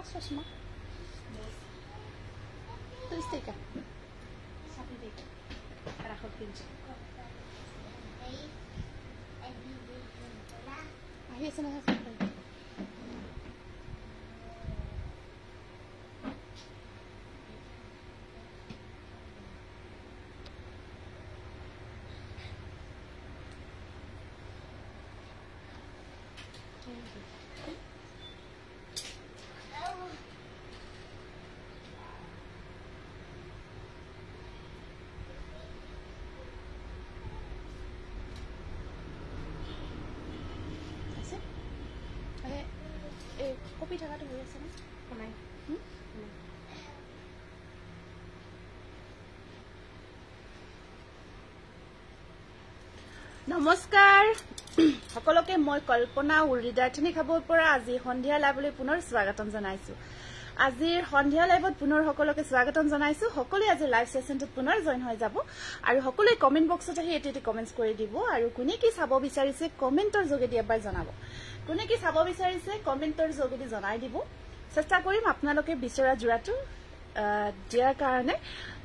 chashma. Tu istika. Sabi dito. Para ko pinch. Ahi sana sa sabi. Kopi thakato হৈ আছে না নাই নমস্কাৰ সকলোকে মই কল্পনা উৰিদাৰ্থনী খাবৰ পৰা আজি সন্ধিয়া লাইভলৈ পুনৰ স্বাগতম জনাইছো আজিৰ সন্ধিয়া লাইভত পুনৰ সকলোকে স্বাগতম জনাইছো সকলোৱে আজি লাইভ সেশনটোত পুনৰ জয়েন হৈ যাব আৰু সকলোৱে কমেন্ট বক্সত আহি এটি কমেন্টস কৰি দিব আৰু কোনে কি চাব বিচাৰিছে কমেন্টৰ যোগেদি এবাৰ জনাব কোনে কি চাব বিচাৰিছে কমেন্টৰ যোগেদি জনাই দিব চেষ্টা কৰিম আপোনালোকে বিচৰা জোৰাটো দিয়াৰ কাৰণে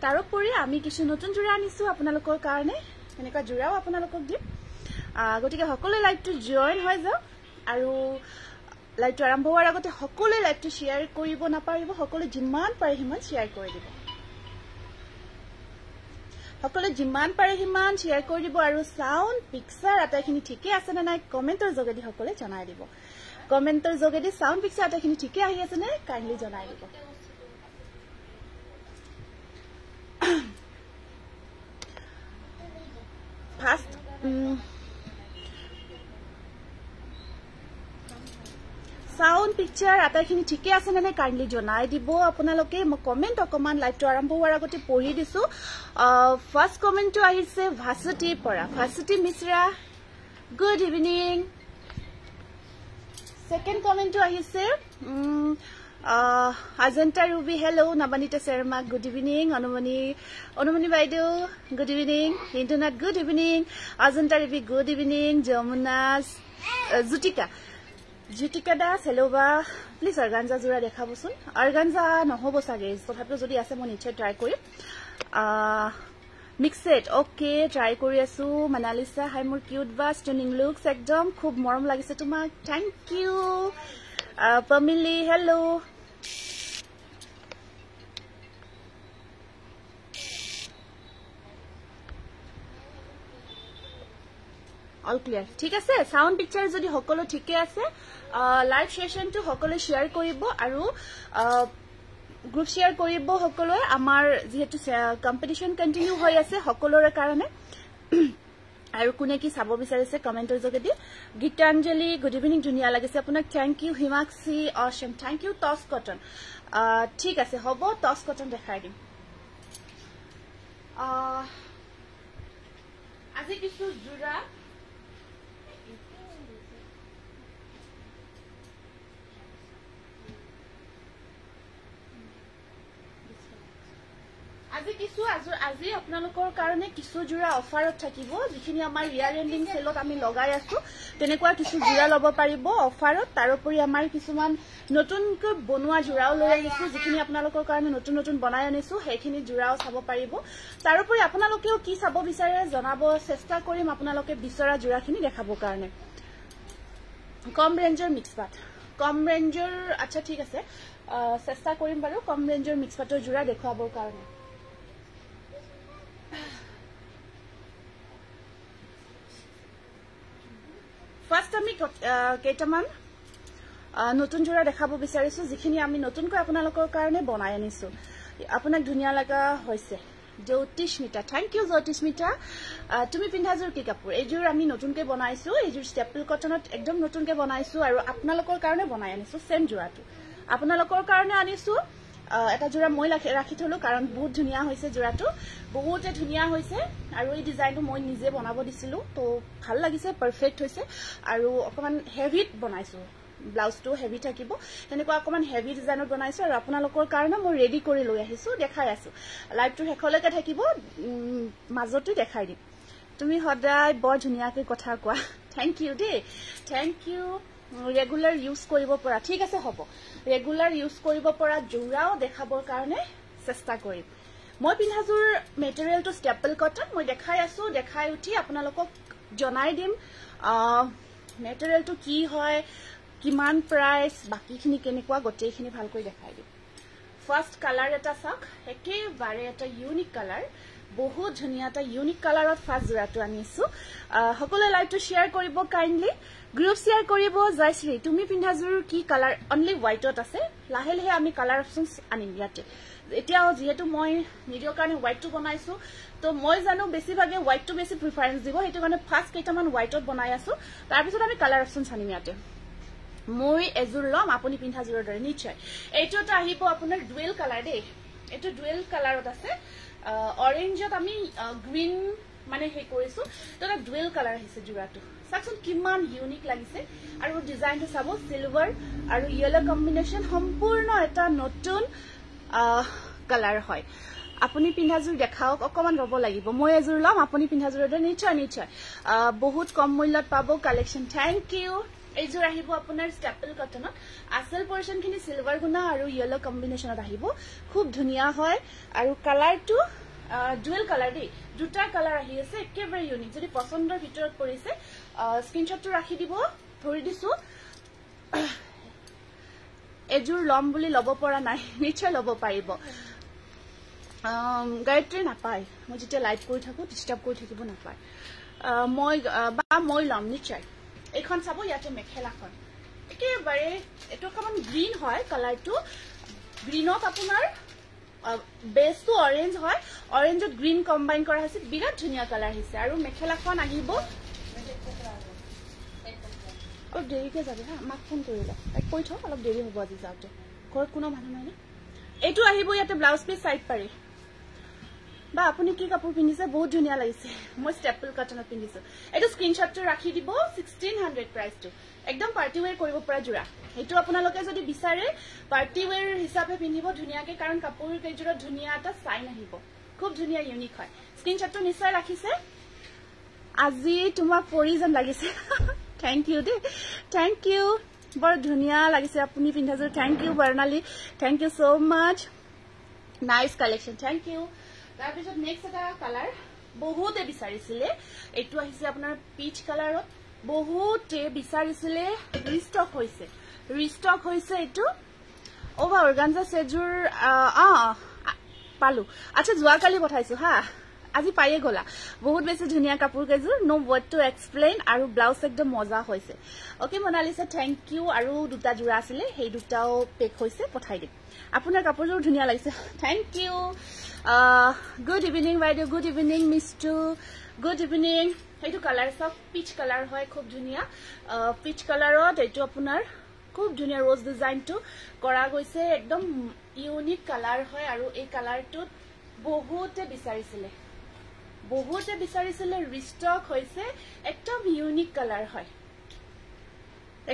তাৰোপৰি আমি কিছু নতুন জোৰা আনিছো আপোনালোকৰ কাৰণে এনেকা জোৰাও আপোনালোকক দিম গতিকে সকলোৱে লাইভটো জয়েন হৈ যাওক আৰু লাইভটো আৰম্ভ হোৱাৰ আগতে সকলোৱে লাইভটো শেয়াৰ কৰিব নাপাৰিব সকলোৱে যিমান পাৰে সিমান শেয়াৰ কৰি দিব সকলোৱে যিমান পাৰে সিমান শেয়াৰ কৰি দিব আৰু সাউন্ড পিকচাৰ আটাইখিনি ঠিকে আছে নে নাই কমেন্টৰ যোগেদি সকলোৱে জনাই দিব কমেন্টৰ যোগেদি সাউন্ড পিকচাৰ আটাইখিনি ঠিকে আহি আছে নে কাইণ্ডলি জনাই দিব ফাৰ্ষ্ট সাউন্ড পিকচাৰ আটাইখিনি ঠিকে আছে নে কাইণ্ডলি জনাই দিব আপোনালোকে মই কমেন্ট অকমান লাইভটো আৰম্ভ হোৱাৰ আগতে পঢ়ি দিছো ফাৰ্ষ্ট কমেন্টটো আহিছে ভাসুটিৰ পৰা Bhasuti Mishra good evening second কমেন্টটো আহিছে Ajanta Ruby hello Nabanita Sharma good evening Anumoni বাইদেউ good evening Indranath good evening Ajanta Ruby good evening Jamuna Jyotika Das hello বা প্লিজ অৰ্গানজা জোৰা দেখাবচোন অৰ্গানজা নহব চাগে তথাপিও যদি আছে মই নিশ্চয় ট্ৰাই কৰিম মিক্সেড ওকে ট্ৰাই কৰি আছো মনালিসা হাই মোৰ কিউট বা ষ্টানিং লুকস একদম খুব মৰম লাগিছে তোমাক thank you Pomili hello all clear ঠিক আছে সাউন্ড পিকচাৰ যদি সকলো ঠিকে আছে লাইভ সেশনটো সকলো শেয়াৰ কৰিব আৰু গ্ৰুপ শেয়াৰ কৰিব সকলোৱে আমাৰ যেহেতু কম্পিটিশন কন্টিনিউ হৈ আছে সকলোৰে কাৰণে আৰু কোনে কি চাব বিচাৰিছে কমেন্টৰ যোগেদি গীতাঞ্জলি গুড ইভিনিং ধুনিয়া লাগিছে আপোনাক thank you Himakshi Asom thank you টস কটন ঠিক আছে হ'ব টস কটন দেখাই দিম আজি কিছু জোৰা আজি আপোনালোকৰ কাৰণে কিছু জোৰা অফাৰত থাকিব যিখিনি আমাৰ ইয়াৰ এন্ডিং সেলত আমি লগাই আছো তেনেকুৱা কিছু জোৰা লব পাৰিব অফাৰত তাৰোপৰি আমাৰ কিছুমান নতুনকৈ বনোৱা জোৰাও লৈ আহিছো যিখিনি আপোনালোকৰ কাৰণে নতুন বনাই আনিছো সেইখিনি জোৰাও চাব পাৰিব তাৰোপৰি আপোনালোকেও কি চাব বিচাৰে জনাব চেষ্টা কৰিম আপোনালোকে বিচৰা জোৰাখিনি দেখাবৰ কাৰণে কম ৰেঞ্জৰ মিক্স পাট কম ৰেঞ্জৰ আচ্ছা ঠিক আছে চেষ্টা কৰিম বাৰু কম ৰেঞ্জৰ মিক্স পাটৰ জোৰা দেখুৱাবৰ কাৰণে ফাৰ্ষ্ট আমি কেইটামান নতুন জোৰা দেখাব বিচাৰিছো যিখিনি আমি নতুনকৈ আপোনালোকৰ কাৰণে বনাই আনিছো আপোনাক ধুনিয়া লাগা হৈছে জ্যোতিস্মিতা থ্যাংক ইউ জ্যোতিস্মিতা তুমি পিন্ধা জোৰ কি কাপোৰ এই জোৰ আমি নতুনকৈ বনাইছো এই জোৰ ষ্টেপল কটনত একদম নতুনকৈ বনাইছো আৰু আপোনালোকৰ কাৰণে বনাই আনিছো সেম জোৰাটো আপোনালোকৰ কাৰণে আনিছো এটা জোৰা মই ৰাখি থলো কাৰণ বহুত ধুনিয়া হৈছে জোৰাটো বহুতে ধুনিয়া হৈছে আৰু এই ডিজাইনটো মই নিজে বনাব দিছিলো তো ভাল লাগিছে পাৰফেক্ট হৈছে আৰু অকমান হেভিত বনাইছো ব্লাউজটো হেভি থাকিব এনেকুৱা অকমান হেভি ডিজাইনত বনাইছো আৰু আপোনালোকৰ কাৰণে মই ৰেডি কৰি লৈ আহিছো দেখাই আছো লাইভটো হেখলৈকে থাকিব মাজতে দেখাই দিম তুমি সদায় বৰ ধুনিয়াকৈ কথা কোৱা থ্যাংক ইউ দে থ্যাংক ইউ ৰেগুলাৰ ইউজ কৰিব পৰা ঠিক আছে হ'ব ৰেগুলাৰ ইউজ কৰিব পৰা জোৰাও দেখাবৰ কাৰণে চেষ্টা কৰিম মই পিন্ধাজোৰ মেটেৰিয়েলটো ষ্টেপল কটন মই দেখাই আছো দেখাই উঠি আপোনালোকক জনাই দিম মেটেৰিয়েলটো কি হয় কিমান প্ৰাইস বাকিখিনি কেনেকুৱা গোটেইখিনি ভালকৈ দেখাই দিম ফাৰ্স্ট কালাৰ এটা চাওক একেবাৰে এটা ইউনিক কালাৰ বহুত ধুনীয়া এটা ইউনিক কালাৰত ফাৰ্স্ট জোৰাটো আনিছো সকলোৱে লাইভটো শেয়াৰ কৰিব কাইন্ডলি গ্ৰুপ শেয়াৰ কৰিব জয়শ্ৰী তুমি পিন্ধাজোৰ কি কালাৰ অনলি হোৱাইটত আছে লাহে লাহে আমি কালাৰ অপচনছ আনিম ইয়াতে এতিয়া যেহেতু মই নিজৰ কাৰণে হোৱাইটটো বনাইছো তো মই জানো বেছিভাগে হোৱাইটটো বেছি প্ৰিফাৰেন্স দিব হেতু কাৰণে ফাৰ্স্ট কেইটামান হোৱাইটত বনাই আছো তাৰ পিছত আমি কালাৰ অপচনছ আনিম ইয়াতে মই এজোৰ লম আপুনি পিন্ধাজোৰৰ দৰে নিশ্চয় এইটো এটা আহিব আপোনাৰ ডুৱেল কালাৰ দেই এইটো ডুৱেল কালাৰত আছে অৰেঞ্জত আমি গ্ৰীন মানে হে কৰিছো তো এটা ডুৱেল কালাৰ আহিছে জোৰাটো চাকচোন কিমান ইউনিক লাগিছে আৰু ডিজাইনটো চাব সিলভাৰ আৰু ইয়েলো কম্বিনেশন সম্পূৰ্ণ এটা নতুন কালাৰ হয় আপুনি পিন্ধাজোৰ দেখাওক অকমান ৰব লাগিব মই এজোৰ লম আপুনি পিন্ধাজোৰৰ দৰে নিশ্চয় নিশ্চয় বহুত কম মূল্যত পাব কালেকশন থ্যাংক ইউ এইজোৰ আহিব আপোনাৰ ষ্টেপল কটনত আসল পৰ্চনখিনি সিলভাৰ গুণা আৰু ইয়েলো কম্বিনেশনত আহিব খুব ধুনীয়া হয় আৰু কালাৰটো ডুৱেল কালাৰ দেই দুটা কালাৰ আহি আছে একেবাৰে ইউনিক যদি পছন্দৰ ভিতৰত পৰিছে স্ক্ৰিনশ্বটটো ৰাখি দিব ধৰি দিছো এজোৰ লম বুলি লব পৰা নাই নিশ্চয় লব পাৰিব গায়ত্ৰী নাপায় মই যেতিয়া লাইভ কৰি থাকো ডিস্টাৰ্ব কৰি থাকিব নাপায় মই লম নিশ্চয় এইখন চাব ইয়াতে মেখেলাখন একেবাৰে এটো অকমান গ্ৰীন হয় কালাৰটো গ্ৰীনত আপোনাৰ বেসটো অৰেঞ্জ হয় অৰেঞ্জত গ্ৰীন কম্বাইন কৰা হৈছে বিৰাট ধুনীয়া কালাৰ হৈছে আৰু মেখেলাখন আহিব অলপ দেৰিকে যাবে হা মাক ফোন কৰিলা তাইক কৈ থওঁ অলপ দেৰি হ'ব আজি যাওঁতে ঘৰত কোনো মানুহ নাই না এইটো আহিব ইয়াতে ব্লাউজ পিস সাইড পাৰি বা আপুনি কি কাপোৰ পিন্ধিছে বহুত ধুনীয়া লাগিছে মই ষ্টেপল কটনত পিন্ধিছো এটো স্ক্ৰিনশ্বটটো ৰাখি দিব 1600 প্ৰাইসটো একদম পাৰ্টি ওয়্যাৰ কৰিব পৰা জোৰা এটো আপোনালোকে যদি বিচাৰে পাৰ্টি ওয়্যাৰ হিচাপে পিন্ধিব ধুনীয়াকে কাৰণ কাপোৰ কেইজোৰত ধুনীয়া এটা সাইন আহিব খুব ধুনীয়া ইউনিক হয় স্ক্ৰিনশ্বটটো নিশ্চয় ৰাখিছে আজি তোমাক পৰিজন লাগিছে থ্যাংক ইউ দে থ্যাংক ইউ বৰ ধুনীয়া লাগিছে আপুনি পিন্ধাজোৰ থ্যাংক ইউ বৰ্ণালী থ্যাংক ইউ সো মাচ নাইস কালেকশন থ্যাংক ইউ তাৰপিছত নেক্সট এটা কালাৰ বহুতে বিচাৰিছিলে এইটো আহিছে আপোনাৰ পিচ কালাৰত বহুতে বিচাৰিছিলে ৰিষ্টক হৈছে এইটো ওভা অৰ্গানজা সেজুৰ পালো আচ্ছা যোৱাকালি পঠাইছো হা আজি পায়ে গলা বহুত বেছি ধুনীয়া কাপোৰ কেজুৰ নো ওয়াৰ্ড টু এক্সপ্লেইন আৰু ব্লাউজ একদম মজা হৈছে ওকে মনালিসা থ্যাংক ইউ আৰু দুটা জোৰা আছিলে সেই দুটাও পেক হৈছে পঠাই দিম আপোনাৰ কাপোৰজোৰ ধুনীয়া লাগিছে থ্যাংক ইউ গুড ইভিনিং বাইদেউ good evening Mishtu good evening এইটো কালাৰ সব পিচ কালাৰ হয় খুব ধুনীয়া পিচ কালাৰত এইটো আপোনাৰ খুব ধুনীয়া ৰোজ ডিজাইনটো কৰা গৈছে একদম ইউনিক কালাৰ হয় আৰু এই কালাৰটোত বহুতে বিচাৰিছিলে ৰিষ্টক হৈছে একদম ইউনিক কালাৰ হয়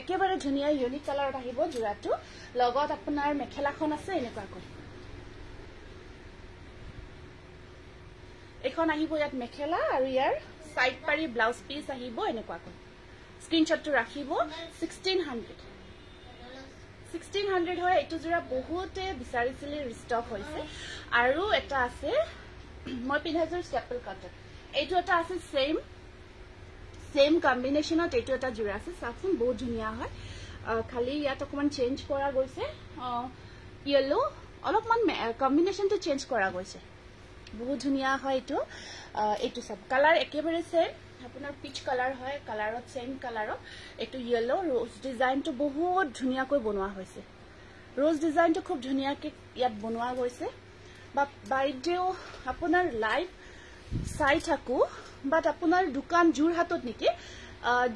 একেবাৰে ধুনীয়া ইউনিক কালাৰত আহিব জোৰাটো লগত আপোনাৰ মেখেলাখন আছে এনেকুৱাকৈ এখন আহিব ইয়াত মেখেলা আৰু ইয়াৰ সাইড পাৰি ব্লাউজ পিস আহিব এনেকুৱাকৈ স্ক্ৰিনশ্বটটো ৰাখিব 1600 হয় এইটো জোৰা বহুতে বিচাৰিছিলে ৰিষ্টক হৈছে আৰু এটা আছে মই পিন্ধাজোৰ ষ্টেপল কটন এইটো এটা আছে সেম কম্বিনেশনত এইটো এটা জোৰা আছে চাকচোন বহুত ধুনীয়া হয় খালি ইয়াত অকমান চেঞ্জ কৰা গৈছে ইয়েলো অলপমান কম্বিনেশনটো চেঞ্জ কৰা গৈছে বহুত ধুনীয়া হয় এইটো সব কালাৰ একেবাৰে সেম আপোনাৰ পিচ কালাৰ হয় কালাৰত সেম কালাৰত এইটো ইয়েলো ৰোজ ডিজাইনটো বহুত ধুনীয়াকৈ বনোৱা হৈছে ৰোজ ডিজাইনটো খুব ধুনীয়াকৈ ইয়াত বনোৱা গৈছে বা বাইদেউ আপোনাৰ লাইভ চাই থাকো বাট আপোনাৰ দোকান জোৰহাটত নেকি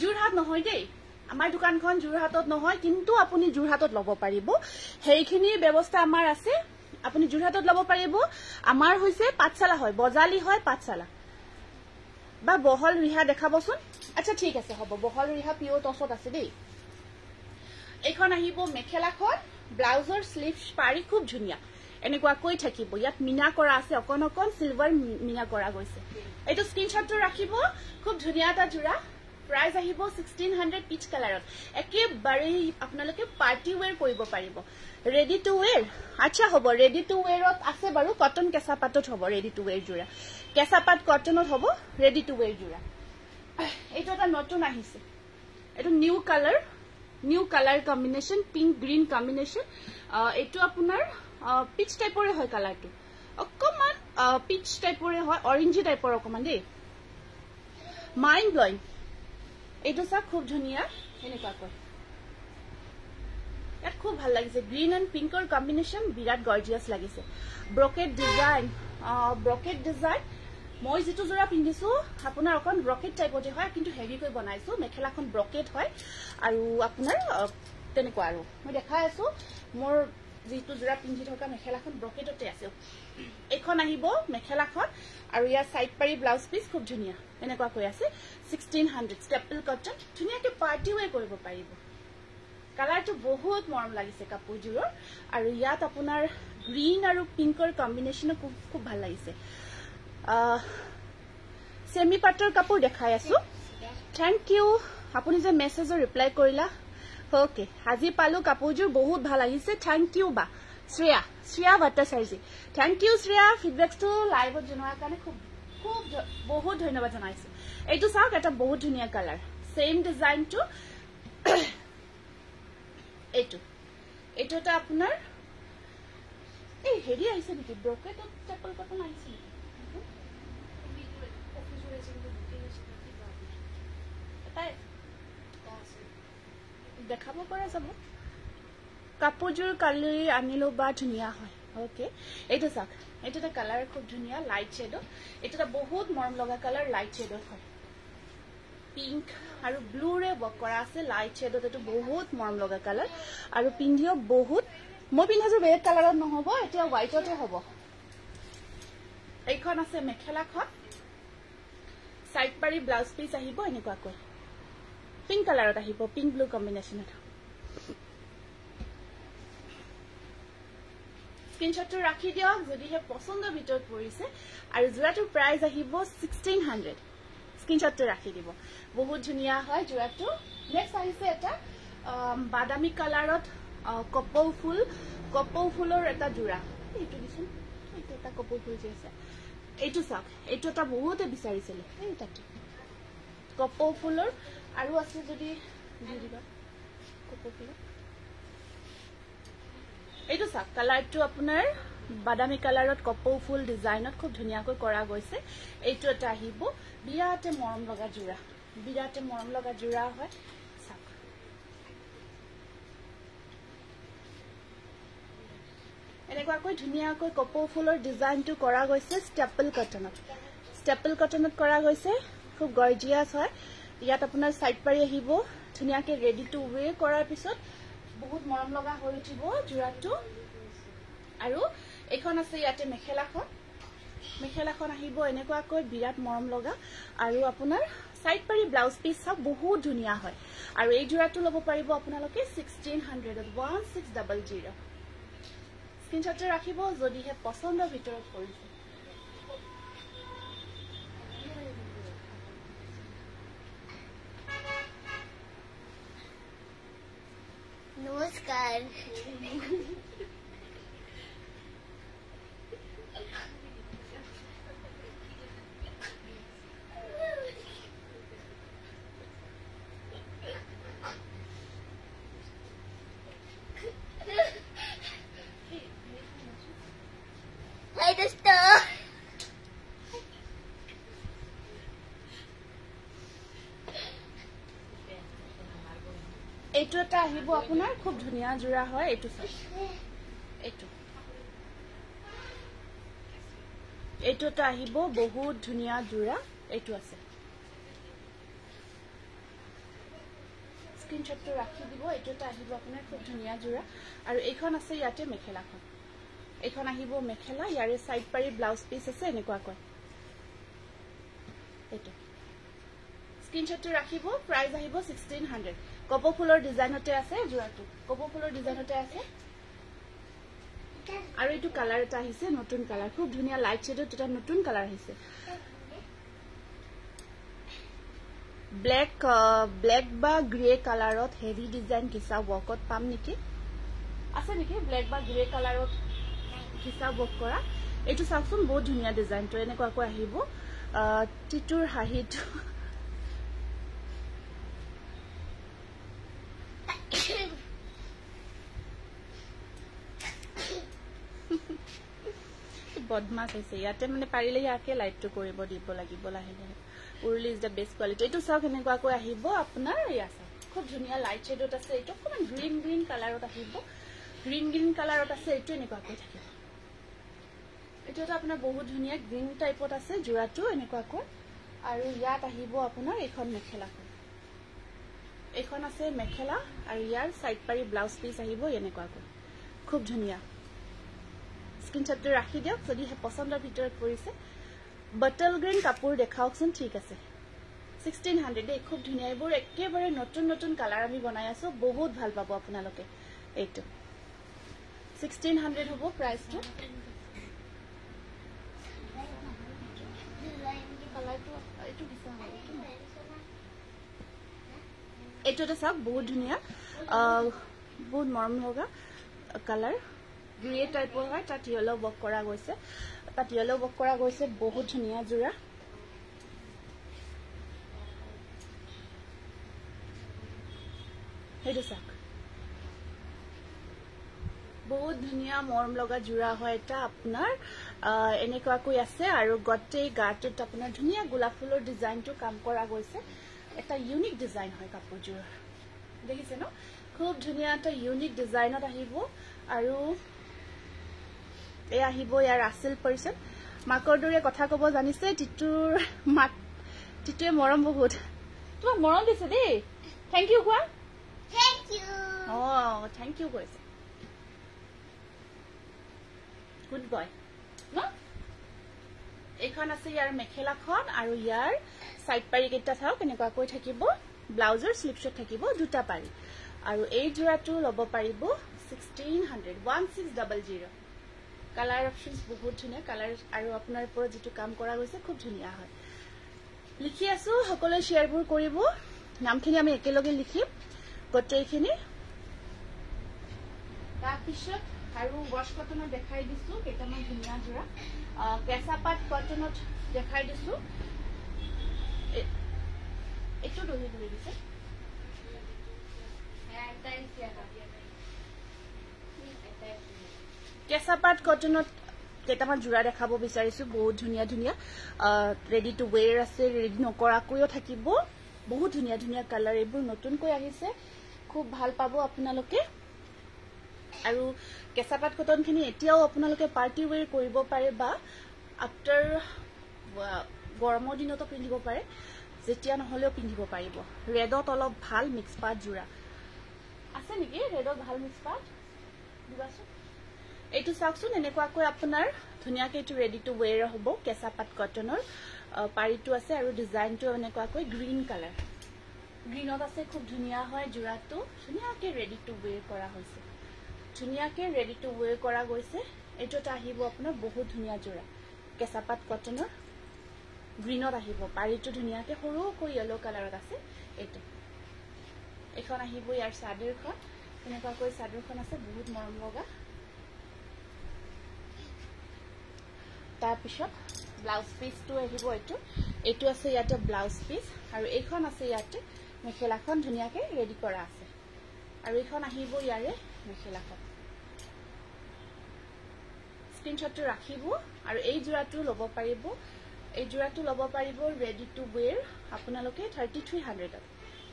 জোৰহাট নহয় দেই আমাৰ দোকানখন জোৰহাটত নহয় কিন্তু আপুনি জোৰহাটত ল'ব পাৰিব হেইখিনি ব্যৱস্থা আমাৰ আছে আপুনি জোৰহাটত ল'ব পাৰিব আমাৰ হৈছে পাঠশালা হয় বজালি হয় পাঠশালা বা বহল ৰিহা দেখাবচোন আচ্ছা ঠিক আছে হ'ব বহল ৰিহা পিওৰ টছত আছে দেই এখন আহিব মেখেলাখন ব্লাউজৰ স্লিভছ পাৰি খুব ধুনীয়া এনেকুৱাকৈ থাকিব ইয়াত মিনা কৰা আছে অকন সিলভাৰ মিনা কৰা গৈছে এইটো স্ক্ৰিনশ্বটটো ৰাখিব খুব ধুনীয়া এটা জোৰা প্ৰাইস আহিব 1600 পিচ কালাৰত একেবাৰে আপোনালোকে পাৰ্টি ওয়্যাৰ কৰিব পাৰিব ৰেডি টু ওয়্যাৰ আচ্ছা হ'ব ৰেডি টু ওয়্যাৰত আছে বাৰু কটন কেঁচা পাটত হ'ব ৰেডি টু ওয়্যাৰ জোৰা কেঁচা পাট কটনত হ'ব ৰেডি টু ওয়্যাৰ জোৰা এইটো এটা নতুন আহিছে এটো new colour combination pink green combination এটো আপোনাৰ পিচ টাইপৰে হয় কালাৰটো অকমান পিচ টাইপৰে হয় অৰেঞ্জ টাইপৰ অকমান দেই মাইন্ড ব্লোইং এইটো সা খুব ধুনিয়া এনেকুৱা কয় ইয়াত খুব ভাল লাগিছে গ্ৰীন এন্ড পিঙ্কৰ কম্বিনেশন বিৰাট গৰ্জিয়াস লাগিছে ব্ৰকেট ডিজাইন মই যেটো জোৰা পিন্ধিছো আপোনাৰ অকন ব্ৰকেট টাইপতে হয় কিন্তু হেভি কৈ বনাইছো মেখেলাখন ব্ৰকেট হয় আৰু আপোনাৰ তেনেকুৱা আৰু মই দেখাই আছো মোৰ যেটো জোৰা পিন্ধি থকা মেখেলাখন ব্ৰকেটতে আছে এখন আহিব মেখেলাখন আৰু ইয়াৰ সাইড পাৰি ব্লাউজ পিস খুব ধুনিয়া এনেকুৱা কৈ আছে 1600 ষ্টেপল কটন ধুনিয়াকে পাৰ্টি ওয়্যাৰ কৰিব পাৰিব কালাৰটো বহুত মৰম লাগিছে কাপোৰজোৰৰ আৰু ইয়াত আপোনাৰ গ্ৰীন আৰু পিঙ্কৰ কম্বিনেশন খুব ভাল লাগিছে সেমি পাটৰ কাপোৰ দেখাই আছো থ্যাংক ইউ আপুনি যে মেছেজৰ ৰিপ্লাই কৰিলা ওকে আজি পালো কাপোৰজোৰ বহুত ভাল লাগিছে থ্যাংক ইউ বা শ্ৰেয়া ভট্টাচাৰ্যী থ্যাংক ইউ শ্ৰেয়া ফিডবেকটো লাইভত জনোৱাৰ কাৰণে খুব বহুত ধন্যবাদ জনাইছো এইটো চাওক এটা বহুত ধুনিয়া কালাৰ সেম ডিজাইনটো এইটো এটা আপোনাৰ এই হেৰি আহিছে নেকি ব্ৰকেট ষ্টেপল কটন আহিছে দেখাব পৰা যাব কাপোৰজোৰ কালি আনিলো বা ধুনিয়া হয় ওকে এইটো চাওক এইটো এটা কালাৰ খুব ধুনিয়া লাইট শেড এইটো এটা বহুত মৰম লগা কালাৰ লাইট শেড হয় পিঙ্ক আৰু ব্লু ৰে বক কৰা আছে লাইট শেডত এটো বহুত মৰম লগা কালাৰ আৰু পিন্ধিও বহুত মই পিন্ধাজো বেলেগ কালাৰত নহব এতিয়া হোৱাইটতে হ'ব এইখন আছে মেখেলাখন সাইড পাৰি ব্লাউজ পিস আহিব এনেকুৱা কৈ পিঙ্ক কালাৰত আহিব পিঙ্ক ব্লু কম্বিনেশনত স্ক্ৰিনশ্বটটো ৰাখি দিয়ক যদিহে পছন্দৰ ভিতৰত পৰিছে আৰু জোৰাটোৰ প্ৰাইস আহিব 1600 স্ক্ৰিনশ্বটটো ৰাখি দিব বহুত ধুনিয়া হয় জোৰাটো নেক্সট আহিছে এটা বাদামী কালাৰত কপৌ ফুলৰ এটা জোৰা এইটো দিছুন এইটো এটা কপৌ ফুল যে আছে এইটো চাওক এইটো এটা বহুতে বিচাৰিছিল এইটাটো কপৌ ফুলৰ আৰু আছে যদি দিদিবা কপৌ ফুলৰ এইটো চাওক কালাৰটো আপোনাৰ বাদামী কালাৰত কপৌ ফুল ডিজাইনত খুব ধুনিয়াকৈ কৰা গৈছে এইটো এটা আহিব বিৰাটে মৰম লগা জোৰা হয় চাওক এনেকুৱাকৈ ধুনিয়াকৈ কপৌ ফুলৰ ডিজাইনটো কৰা গৈছে ষ্টেপল কটনত কৰা গৈছে খুব গৰ্জিয়াস হয় ইয়াত আপোনাৰ সাইড পাৰি আহিব ধুনিয়াকে ৰেডি টু ওয়্যাৰ কৰাৰ পিছত বহুত মৰম লগা হৈ উঠিব জোৰাটো আৰু এখন আছে ইয়াতে মেখেলাখন আহিব এনেকুৱাকৈ বিৰাট মৰম লগা আৰু আপোনাৰ সাইড পাৰি ব্লাউজ পিস সব বহুত ধুনিয়া হয় আৰু এই জোৰাটো ল'ব পাৰিব আপোনালোকে 1600 1600 স্ক্ৰিনশ্বটটো ৰাখিব যদিহে পছন্দৰ ভিতৰত পৰিছে নমস্কাৰ এইটো এটা আহিব আপোনাৰ খুব ধুনিয়া জোৰা হয় এইটো এটা আহিব বহুত ধুনিয়া জোৰা এইটো আছে স্ক্ৰিনশ্বটটো ৰাখি দিব এইটো এটা আহিব আপোনাৰ খুব ধুনিয়া জোৰা আৰু এইখন আছে ইয়াতে মেখেলাখন এইখন আহিব মেখেলা ইয়াৰে সাইড পাৰি ব্লাউজ পিস আছে এনেকুৱা কয় এইটো স্ক্ৰিনশ্বটটো ৰাখিব প্ৰাইস আহিব 1600 কপৌ ফুলৰ ডিজাইনতে আছে জোৰাটো কপৌ ফুলৰ ডিজাইনতে আছে আৰু এইটো কালাৰ এটা আহিছে নতুন কালাৰ খুব ধুনিয়া লাইট শেডত এটা নতুন কালাৰ আহিছে ব্ল্যাক বা গ্ৰে কালাৰত হেভি ডিজাইন কিসা ওয়াৰ্কত পাম নেকি আছে নেকি ব্ল্যাক বা গ্ৰে কালাৰত কিসা ওয়াৰ্ক কৰা এটো চাওকচোন বহুত ধুনিয়া ডিজাইন তো এনেকুৱা কৈ আহিব টিটুৰ হাহিত বদমাছ হৈছে ইয়াতে মানে পাৰিলে ইয়াকে লাইটটো কৰিব দিব লাগিব লাহে উৰলি ইজ দ্য বেষ্ট কোৱালিটি এটো চাওক এনেকুৱা কৈ আহিব আপোনাৰ ইয়া চাওক খুব ধুনিয়া লাইট শেডত আছে এটো অকমান গ্ৰীন কালাৰত আহিব গ্ৰীন কালাৰত আছে এটো এনেকুৱা কৈ থাকিব এটোটা আপোনাৰ বহুত ধুনিয়া গ্ৰীন টাইপত আছে জোৰাটো এনেকুৱা কৈ আৰু ইয়াত আহিব আপোনাৰ এখন মেখেলাখন এখন আছে মেখেলা আৰু ইয়াৰ সাইড পাৰি ব্লাউজ পিস আহিব এনেকুৱা কৈ খুব ধুনিয়া স্ক্ৰিনশটটো ৰাখি দিয়ক যদি হে পছন্দৰ ভিতৰত পৰিছে বটল গ্ৰীন কাপোৰ দেখাওকচোন ঠিক আছে 1600 দে খুব ধুনিয়া এবোৰ একেবাৰে নতুন কালাৰ আমি বনাই আছো বহুত ভাল পাব আপোনালোকে এইটো 1600 হ'ব প্ৰাইসটো এটোটা সব বহুত ধুনিয়া বহুত মৰম লগা কালাৰ গ্ৰে টাইপৰ হয় তাত ইয়েলো ওয়াৰ্ক কৰা গৈছে বহুত ধুনিয়া জোৰা হেটো চাক বহুত ধুনিয়া মৰম লগা জোৰা হয় এটা আপোনাৰ এনেকুৱা কৈ আছে আৰু গটে গাটোত আপোনাৰ ধুনিয়া গোলাপ ফুলৰ ডিজাইনটো কাম কৰা গৈছে এটা ইউনিক ডিজাইন হয় কাপোৰজোৰ দেখিছে ন খুব ধুনিয়া এটা ইউনিক ডিজাইনত আহিব আৰু এ আহিব ইয়াৰ আসল পাৰ্সন মাকৰ দৰে কথা কব জানিছে টিটুৰ মাক টিটুৱে মৰম বহুত তোমাক মৰম দিছে দেই থ্যাংক ইউ কোৱা Thank you. থ্যাংক ইউ কৈছে গুড বয় ন এখন আছে ইয়াৰ মেখেলাখন আৰু ইয়াৰ সাইড পাৰি কেইটা চাও কেনেকুৱা কৈ থাকিব ব্লাউজৰ স্লিপছত থাকিব দুটা পাৰি আৰু এই জোৰাটো লব পাৰিব 1600 কালাৰ অপশনস বহুত ধুনিয়া কালাৰ আৰু আপোনাৰ ওপৰত যেটো কাম কৰা গৈছে খুব ধুনিয়া হয় লিখি আছো সকলো শেয়াৰবোৰ কৰিব নামখিনি আমি একেলগে লিখিম গটেইখিনি তাৰপিছত আৰু ওয়াশ কটনৰ দেখাই দিছো কেটামান ধুনিয়া জোৰা কেঁচা পাট কটনত দেখাই দিছো এটো দহি ধৰি দিছে কেঁচা পাট কটনত কেটামান জোৰা দেখাব বিচাৰিছো বহুত ধুনিয়া ৰেডি টু ওয়্যাৰ আছে ৰেডি নকৰাকৈও থাকিব বহুত ধুনিয়া কালাৰ এইবোৰ নতুনকৈ আহিছে খুব ভাল পাব আপোনালোকে আৰু কেঁচা পাট কটনখিনি এতিয়াও আপোনালোকে পাৰ্টি ওয়্যাৰ কৰিব পাৰে বা আফটাৰ গৰমৰ দিনতো পিন্ধিব পাৰে যেতিয়া নহলেও পিন্ধিব পাৰিব ৰেডত অলপ ভাল মিক্স পাট জোৰা আছে নেকি ৰেডত ভাল মিক্স পাট দিবাচোন এইটো চাওকচোন এনেকুৱাকৈ আপোনাৰ ধুনিয়াকৈ এইটো ৰেডি টু ওয়্যাৰ হ'ব কেঁচা পাট কটনৰ পাৰিটো আছে আৰু ডিজাইনটো এনেকুৱাকৈ গ্ৰীন কালাৰ গ্ৰীনত আছে খুব ধুনিয়া হয় জোৰাটো ধুনিয়াকৈ ৰেডি টু ওয়্যাৰ কৰা হৈছে ধুনিয়াকৈ ৰেডি টু ওয়্যাৰ কৰা গৈছে এইটোটা আহিব আপোনাৰ বহুত ধুনিয়া জোৰা কেঁচা পাট কটনৰ গ্ৰীনত আহিব পাৰিটো ধুনিয়াকৈ সৰুকৈ ইয়েলো কালাৰত আছে এইটো এখন আহিব ইয়াৰ চাদৰখন এনেকুৱাকৈ চাদৰখন আছে বহুত মৰম লগা তাৰপিছত ব্লাউজ পিসটো আহিব এইটো আছে ইয়াতে ব্লাউজ পিস আৰু এইখন আছে ইয়াতে মেখেলাখন ধুনিয়াকৈ ৰেডি কৰা আছে আৰু এইখন আহিব ইয়াৰে মেখেলাখন স্ক্ৰিনশটটো ৰাখিব আৰু এই জোৰাটো ল'ব পাৰিব ৰেডি টু ওয়্যাৰ আপোনালোকে 3300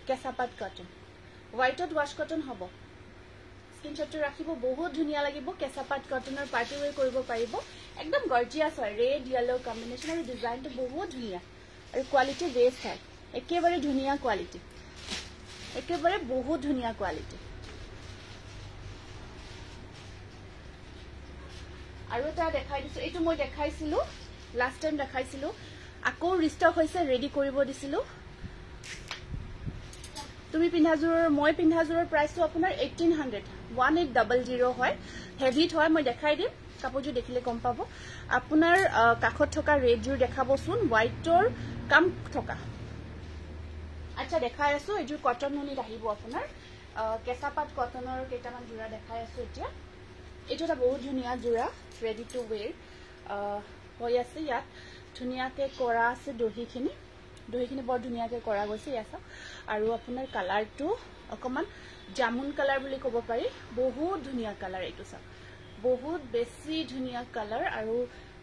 কেঁচা পাট কটন হোৱাইটত ওয়াশ কটন হ'ব স্ক্ৰিনশটটো ৰাখিব বহুত ধুনিয়া লাগিব কেঁচা পাট কটনৰ পাৰ্টি ওয়্যাৰ কৰিব পাৰিব একদম গৰ্জিয়াস হয় ৰেড ইয়েলো কম্বিনেশন আৰু ডিজাইনটো বহুত ধুনিয়া আৰু কোৱালিটি বেষ্ট হয় একেবাৰে ধুনিয়া কোৱালিটি একেবাৰে বহুত ধুনিয়া কোৱালিটি আৰু এটা দেখাই দিছো এইটো মই দেখাইছিলো লাস্ট টাইম দেখাইছিলো আকৌ রিস্টক হৈছে ৰেডি কৰিব দিছিলো তুমি পিন্ধাজুৰৰ মই পিন্ধাজুৰৰ প্ৰাইসটো আপোনাৰ 1800 হয় হেভিত হয় মই দেখাই দিম কাপোৰজু দেখিলে গম পাব আপোনাৰ কাখত থকা ৰেড জুৰ দেখাবচোন হোৱাইটৰ কাম থকা আচ্ছা দেখাই আছো এযোৰ কটন নুনিত আহিব আপোনাৰ কেঁচা পাট কটনৰ কেইটামান জোৰা দেখাই আছো এতিয়া এইটো এটা বহুত ধুনীয়া জোৰা ৰেডি টু ওৱেৰ হৈ আছে ইয়াত ধুনীয়াকে কৰা আছে দহিখিনি বৰ ধুনীয়াকে কৰা গৈছে ইয়াত আৰু আপোনাৰ কালাৰটো অকমান জামুন কালাৰ বুলি ক'ব পাৰি বহুত ধুনীয়া কালাৰ এইটো চাওক বহুত বেছি ধুনীয়া কালাৰ আৰু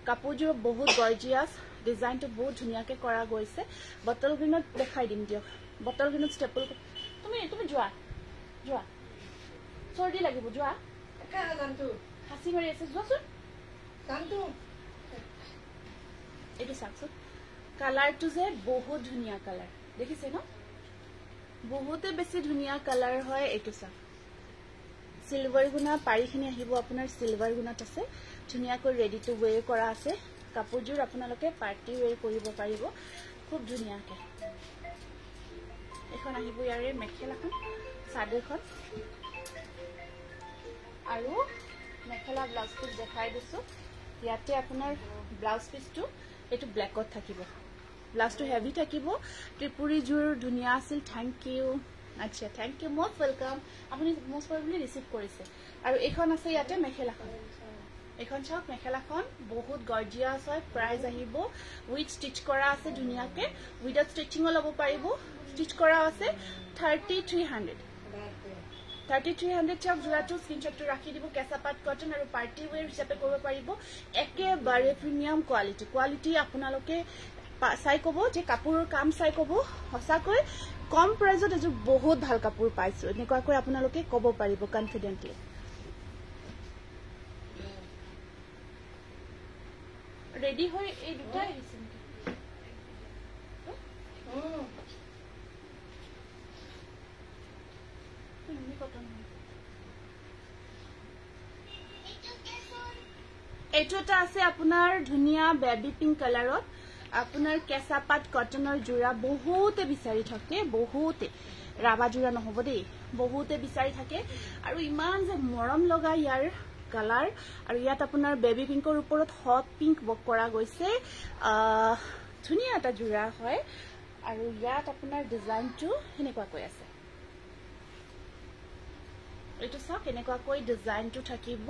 কাপোৰযোৰ বহুত গৰ্জিয়াছ ডিজাইনটো বহুত ধুনীয়াকে কৰা গৈছে বটল গ্ৰীনত দেখাই দিম দিয়ক বটল গ্ৰীনত ষ্টেপল তুমি যোৱা চৰ্দি লাগিব যোৱা হাসি মাৰি আছে যোৱাচোন এইটো চাওকচোন কালাৰটো যে বহুত ধুনীয়া কালাৰ দেখিছে ন বহুতে বেছি ধুনীয়া কালাৰ হয় এইটো চাওক সিলভাৰ গুণা পাৰিখিনি আহিব আপোনাৰ সিলভাৰ গুণত আছে ধুনীয়াকৈ ৰেডি টু ওৱেৰ কৰা আছে কাপোৰযোৰ আপোনালোকে পাৰ্টি ওৱেৰ কৰিব পাৰিব খুব ধুনীয়াকে এখন আহিব ইয়াৰে মেখেলাখন চাদৰখন আৰু মেখেলা ব্লাউজ পিস দেখাই দিছো ইয়াতে আপোনাৰ ব্লাউজ পিসটো এটো ব্ল্যাকত থাকিব ব্লাউজটো হেভি থাকিব ত্ৰিপুৰী জোৰ ধুনীয়া আছিল থ্যাংক ইউ আচ্ছা থ্যাংক ইউ মোস্ট ওয়েলকাম আপুনি মোস্ট প্ৰবলি ৰিসিভ কৰিছে আৰু এখন আছে ইয়াতে মেখেলাখন এখন চাওক মেখেলাখন বহুত গৰ্জিয়াছ হয় প্ৰাইস আহিব উইথ ষ্টিচ কৰা আছে ধুনীয়াকে উইদাউট ষ্টিচিংও ল'ব পাৰিব ষ্টিচ কৰা আছে 3300 চাওক জোৰাটো স্ক্ৰিনশ্বটটো ৰাখি দিব কেঁচা পাট কটন আৰু পাৰ্টি ওৱেৰ হিচাপে কৰিব পাৰিব একেবাৰে প্ৰিমিয়াম কোৱালিটি আপোনালোকে চাই ক'ব যে কাপোৰৰ কাম চাই ক'ব সঁচাকৈ কম প্ৰাইজত এযোৰ বহুত ভাল কাপোৰ পাইছো এনেকুৱাকৈ আপোনালোকে ক'ব পাৰিব কনফিডেন্টলি ৰেডি হৈ এই দুটা আহিছে এইটো এটা আছে আপোনাৰ ধুনীয়া বেবি পিংক কালাৰত আপোনাৰ কেঁচা পাট কটনৰ জোৰা বহুতে বিচাৰি থাকে বহুতে ৰাবা জোৰা নহব দেই বহুতে বিচাৰি থাকে আৰু ইমান যে মৰম লগা ইয়াৰ কালাৰ আৰু ইয়াত আপোনাৰ বেবি পিংকৰ ওপৰত হট পিংক বক কৰা গৈছে ধুনীয়া এটা জোৰা হয় আৰু ইয়াত আপোনাৰ ডিজাইনটো হেনেকুৱাকৈ আছে এইটো চাওক এনেকুৱাকৈ ডিজাইনটো থাকিব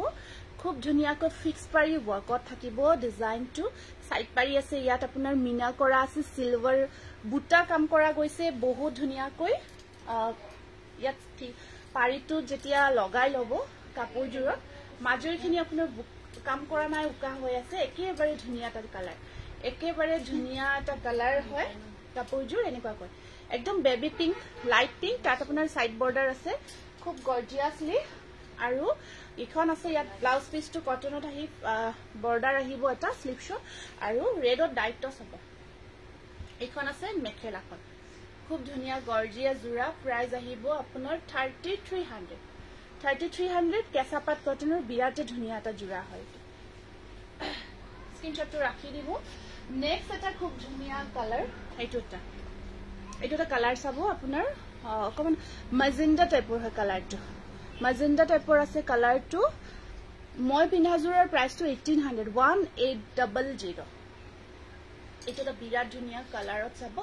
খুব ধুনীয়াকৈ ফিক্স পাৰি ওয়াৰ্কত থাকিব ডিজাইনটো সাইড পাৰি আছে ইয়াত আপোনাৰ মিনা কৰা আছে সিলভাৰ বুটা কাম কৰা গৈছে বহুত ধুনীয়াকৈ ইয়াত পাৰিটো যেতিয়া লগাই লব কাপোৰজোৰত মাজৰখিনি আপোনাৰ কাম কৰা নাই উকা হৈ আছে একেবাৰে ধুনীয়া এটা কালাৰ হয় কাপোৰজোৰ এনেকুৱাকৈ একদম বেবি পিংক লাইট পিংক তাত আপোনাৰ সাইড বৰ্ডাৰ আছে খুব গৰ্জিয়াছলি আৰু এখন আছে ইয়াত ব্লাউজ পিসটো কটনত আহি বৰ্ডাৰ আহিব এটা স্লিপ শো আৰু ৰেডত ডাইটস হ'ব এখন আছে মেখেলাখন খুব ধুনীয়া গৰ্জিয়া জোৰা প্ৰাইস আহিব আপোনাৰ 3300 কেঁচা পাট কটনৰ বিৰাটে ধুনীয়া এটা জোৰা হয় স্ক্ৰিনশ্বটটো ৰাখি দিব নেক্সট এটা খুব ধুনীয়া কালাৰ এইটো এটা কালাৰ চাব আপোনাৰ অকমান মাজেণ্ডা টাইপৰ হয় কালাৰটো মাজেণ্ডা টাইপৰ আছে কালাৰটো মই পিন্ধা জোৰাৰ প্ৰাইসটো 1800 এইটো এটা বিৰাট ধুনীয়া কালাৰত চাব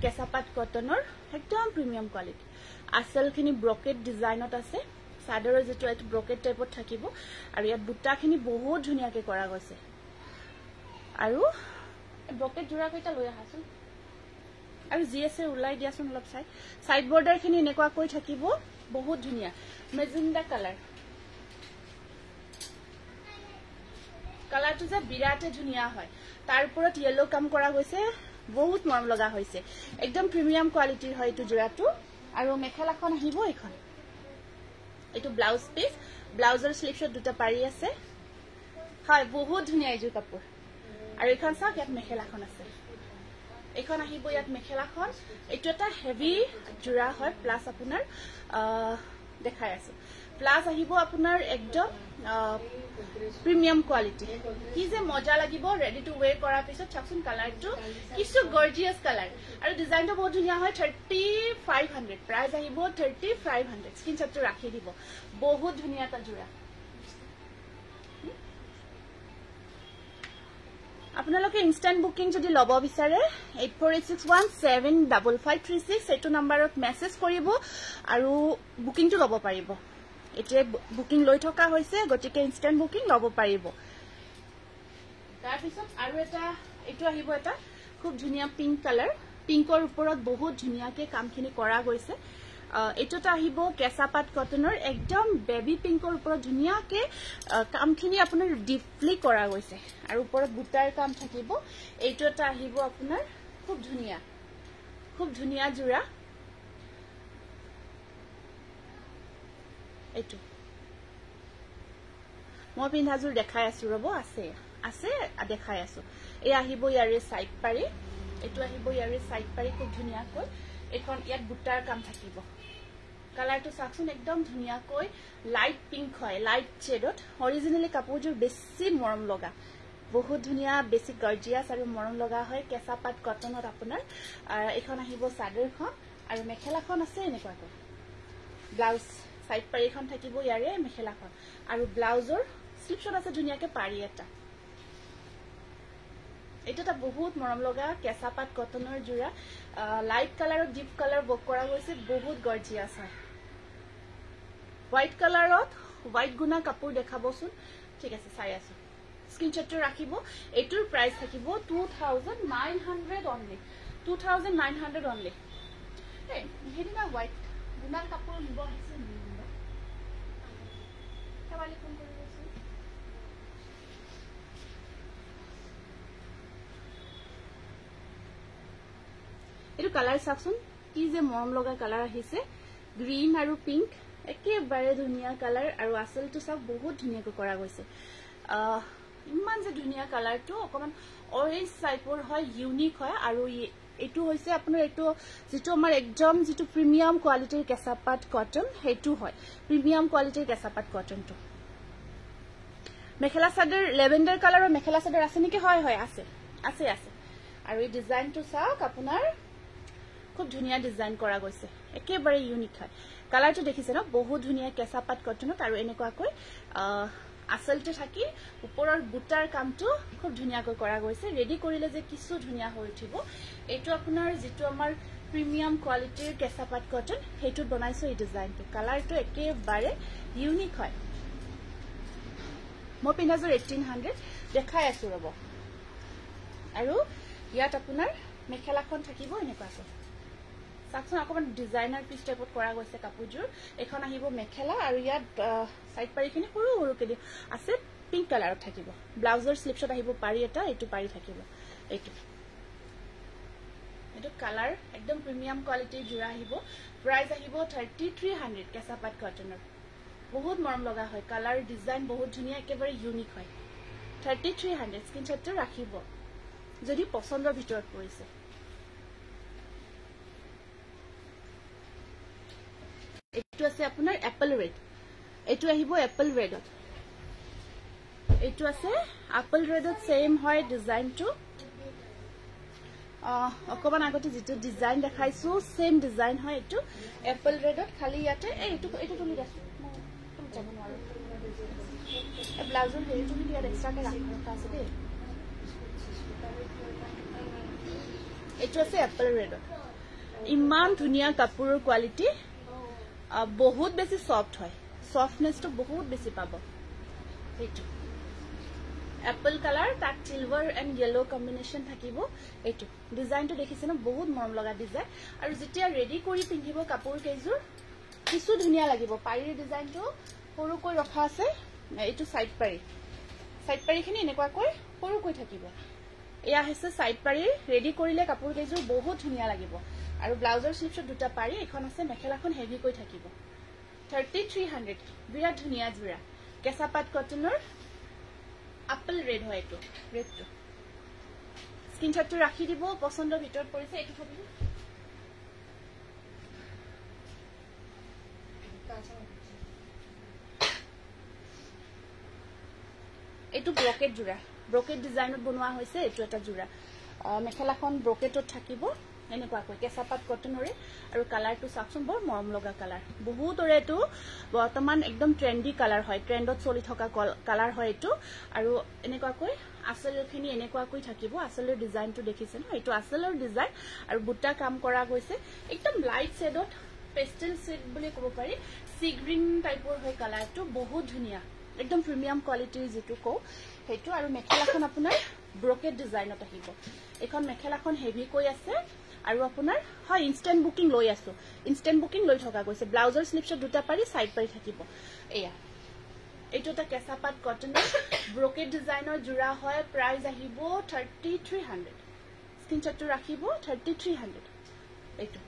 কেঁচা পাট কটনৰ একদম প্ৰিমিয়াম কোৱালিটি আচলখিনি ব্ৰকেট ডিজাইনত আছে সাদৰৰ যেটো এটা ব্ৰকেট টাইপত থাকিব আৰু ইয়াত বুটাখিনি বহুত ধুনীয়াকৈ কৰা গৈছে আৰু ব্ৰকেট জোৰা কেইটা লৈ আহাচোন আৰু জিএসএ উলাই দিয়াচোন অলপ সাইড বৰ্ডাৰ খিনি এনেকুৱাকৈ থাকিব বহুত ধুনীয়া মেজেণ্ডা কালাৰটো যে বিৰাটে ধুনীয়া হয় তাৰ ওপৰত ইয়েলো কাম কৰা গৈছে বহুত মৰম লগা হৈছে একদম প্ৰিমিয়াম কোৱালিটিৰ হয় এইটো জোৰাটো আৰু মেখেলাখন আহিব এইখন এইটো ব্লাউজ পিস ব্লাউজৰ স্লিপছত দুটা পাৰি আছে হয় বহুত ধুনীয়া এইযোৰ কাপোৰ আৰু এইখন চাওক ইয়াত মেখেলাখন আছে এইখন আহিব ইয়াত মেখেলাখন এইটো এটা হেভি জোৰা হয় প্লাস আপোনাৰ দেখাই আছে প্লাস আহিব আপোনাৰ একদম প্ৰিমিয়াম কোৱালিটি কি যে মজা লাগিব ৰেডি টু ওৱেৰ কৰাৰ পিছত চাকচোন কালাৰটো কিছু গৰ্জিয়াছ কালাৰ আৰু ডিজাইনটো বহুত ধুনীয়া হয় 3500 প্ৰাইস আহিব 3500 স্ক্ৰিনশ্বটটো ৰাখি দিব বহুত ধুনীয়া এটা জোৰা আপোনালোকে ইনষ্টেন্ট বুকিং যদি ল'ব বিচাৰে 8486175536 এইটো নম্বৰত মেছেজ কৰিব আৰু বুকিংটো ল'ব পাৰিব এতিয়া বুকিং লৈ থকা হৈছে গতিকে ইনষ্টেন্ট বুকিং ল'ব পাৰিব তাৰ পিছত আৰু এটা এইটো আহিব এটা খুব ধুনিয়া পিংক কালাৰ পিংকৰ ওপৰত বহুত ধুনিয়াকে কামখিনি কৰা গৈছে এটোটা আহিব কেঁচাপাত কটনৰ একদম বেবি পিংকৰ ওপৰত ধুনিয়াকে কামখিনি আপোনাৰ ডিপলি কৰা গৈছে আৰু ওপৰত বুটাৰ কাম থাকিব এইটোটা আহিব আপোনাৰ খুব ধুনিয়া জোৰা এইটো মই পিন্ধাজোৰ দেখাই আছো ৰব আছে দেখাই আছো এই আহিব ইয়াৰে সাইড পাৰি এইটো আহিব ইয়াৰে সাইড পাৰি খুব ধুনিয়াকৈ এখন ইয়াত বুটাৰ কাম থাকিব কালাৰটো চাকচোন একদম ধুনিয়াকৈ লাইট পিংক হয় লাইট শেডত অৰিজিনালি কাপোৰজোৰ বেছি মৰম লগা বহুত ধুনিয়া বেছি গৰ্জিয়াস আৰু মৰম লগা হয় কেঁচাপাত কটনত আপোনাৰ এখন আহিব চাদৰখন আৰু মেখেলাখন আছে এনেকুৱাকৈ ব্লাউজ সাইড পাৰিখন থাকিব ইয়াৰে মেখেলাখন আৰু ব্লাউজৰ স্লিপছত আছে ধুনিয়াকে পাৰি এটা এটা বহুত মৰম লগা কেঁচাপাত কটনৰ জোৰা লাইট কালাৰত ডিপ কালাৰ বক কৰা গৈছে বহুত গৰ্জিয়াস হয় হোৱাইট কালাৰত হোৱাইট গুণা কাপোৰ দেখাবচোন ঠিক আছে চাই আছো স্ক্ৰিনশ্বটটো ৰাখিব এইটোৰ প্ৰাইস থাকিব 2900 অনলি 2900 অনলি এই হেদিনা হোৱাইট গুণা কাপোৰ নিব আহিছে কেৱালি ফোন কৰি আছো এইটো কালাৰ চাকচোন কি যে মৰম লগা কালাৰ আহিছে গ্ৰীন আৰু পিংক একেবাৰে ধুনিয়া কালাৰ আৰু আসলটো সব বহুত ধুনিয়াকৈ কৰা গৈছে ইমান যে ধুনিয়া কালাৰটো অকমান অৰেঞ্জ টাইপৰ হয় ইউনিক হয় আৰু এইটো হৈছে আপোনাৰ এইটো যেটো আমাৰ একদম যেটো প্ৰিমিয়াম কোৱালিটিৰ কেঁচাপাত কটন হেতু হয় প্ৰিমিয়াম কোৱালিটিৰ কেঁচাপাত কটনটো মেখেলা চাদৰ লেভেন্ডাৰ কালাৰৰ মেখেলা চাদৰ আছে নেকি হয় আছে আৰু এই ডিজাইনটো চাওক আপোনাৰ খুব ধুনিয়া ডিজাইন কৰা গৈছে একেবাৰে ইউনিক হয় কালাৰটো দেখিছে ন বহুত ধুনিয়া কেঁচাপাত কটনত আৰু এনেকুৱাকৈ আসলটো থাকি ওপৰৰ বুটাৰ কামটো খুব ধুনিয়াকৈ কৰা গৈছে ৰেডি কৰিলে যে কিছু ধুনিয়া হৈ উঠিব এইটো আপোনাৰ যেটো আমাৰ প্ৰিমিয়াম কোৱালিটিৰ কেঁচাপাত কটন হেতুত বনাইছো এই ডিজাইনটো কালাৰটো একেবাৰে ইউনিক হয় মই পিন্ধাজোৰ 1800 দেখাই আছো ৰব আৰু ইয়াত আপোনাৰ মেখেলাখন থাকিব এনেকুৱাকৈ সাকচোন অকমান ডিজাইনাৰ পিস টাইপত কৰা গৈছে কাপোৰজোৰ এখন আহিব মেখেলা আৰু ইয়াত সাইড পাৰিখিনি সৰুকে দি আছে পিংক কালাৰত থাকিব ব্লাউজৰ স্লিপছত আহিব পাৰি এটা এইটো পাৰি থাকিব এইটো কালাৰ একদম প্ৰিমিয়াম কোৱালিটিৰ জোৰা আহিব প্ৰাইস আহিব 3300 কেঁচাপাত কটনৰ বহুত মৰম লগা হয় কালাৰ ডিজাইন বহুত ধুনিয়া একেবাৰে ইউনিক হয় 3300 স্ক্ৰিনশ্বটটো ৰাখিব যদি পছন্দৰ ভিতৰত পৰিছে এইটো আছে আপোনাৰ এপল ৰেড এইটো আহিব এপল ৰেডত এইটো আছে এপল ৰেডত সেম হয় ডিজাইনটো অকমান আগতে যেটো ডিজাইন দেখাইছো সেম ডিজাইন হয় এইটো এপল ৰেডত খালি ইয়াতে এইটো তুলি দিছো তুমি যাব নোৱাৰো এই ব্লাউজৰ হেৰিটো ইয়াত এক্সট্ৰাকে ৰাখা আছে দেই এইটো আছে এপল ৰেডত ইমান ধুনিয়া কাপোৰৰ কোৱালিটি বহুত বেছি সফট হয় সফটনেসটো বহুত বেছি পাব এইটো এপল কালাৰ তাত সিলভাৰ এন্ড ইয়েলো কম্বিনেশন থাকিব এইটো ডিজাইনটো দেখিছে ন বহুত মৰম লগা ডিজাইন আৰু যেতিয়া ৰেডি কৰি পিন্ধিব কাপোৰ কেইজোৰ কিছু ধুনিয়া লাগিব পাৰিৰ ডিজাইনটো সৰুকৈ ৰখা আছে এইটো সাইড পাৰিখিনি এনেকুৱাকৈ সৰুকৈ থাকিব এয়া হৈছে সাইড পাৰি ৰেডি কৰিলে কাপোৰ কেইজোৰ বহুত ধুনিয়া লাগিব আৰু ব্লাউজৰ স্লিপছত দুটা পাৰি এখন আছে মেখেলাখন হেভি কৈ থাকিব 3300 বিৰাট ধুনিয়া জোৰা কেঁচাপাত কটনৰ এপল ৰেড হয় এইটো ৰেডটো স্ক্ৰিনশ্বটটো ৰাখি দিব পছন্দৰ ভিতৰত পৰিছে এইটো থবি এইটো ব্ৰকেট ডিজাইনত বনোৱা হৈছে এইটো এটা জোৰা মেখেলাখন ব্ৰকেটত থাকিব এনেকুৱাকৈ কেঁচাপাত কটনৰে আৰু কালাৰটো চাওকচোন বৰ মৰম লগা কালাৰ বহুতৰে এইটো বৰ্তমান একদম ট্ৰেন্ডি কালাৰ হয় ট্ৰেন্ডত চলি থকা কালাৰ হয় এইটো আৰু এনেকুৱাকৈ আঁচলখিনি এনেকুৱাকৈ থাকিব আঁচলৰ ডিজাইনটো দেখিছে ন এইটো আঁচলৰ ডিজাইন আৰু বুটা কাম কৰা গৈছে একদম লাইট শেডত পেষ্টেল শেড বুলি ক'ব পাৰি সি গ্ৰীণ টাইপৰ হয় কালাৰটো বহুত ধুনীয়া একদম প্ৰিমিয়াম কোৱালিটিৰ যেটো কও হেতু আৰু মেখেলাখন আপোনাৰ ব্ৰকেট ডিজাইনত আহিব এখন মেখেলাখন হেভি কৈ আছে আৰু আপোনাৰ হয় ইনষ্টেন্ট বুকিং লৈ আছো ইনষ্টেন্ট বুকিং লৈ থকা গৈছে ব্লাউজৰ স্লিপছত দুটা পাৰি সাইড পাৰি থাকিব এয়া এইটো এটা কেঁচাপাত কটনৰ ব্ৰকেট ডিজাইনৰ জোৰা হয় প্ৰাইস আহিব 3300 স্ক্ৰিনশ্বটটো ৰাখিব 3300 এইটো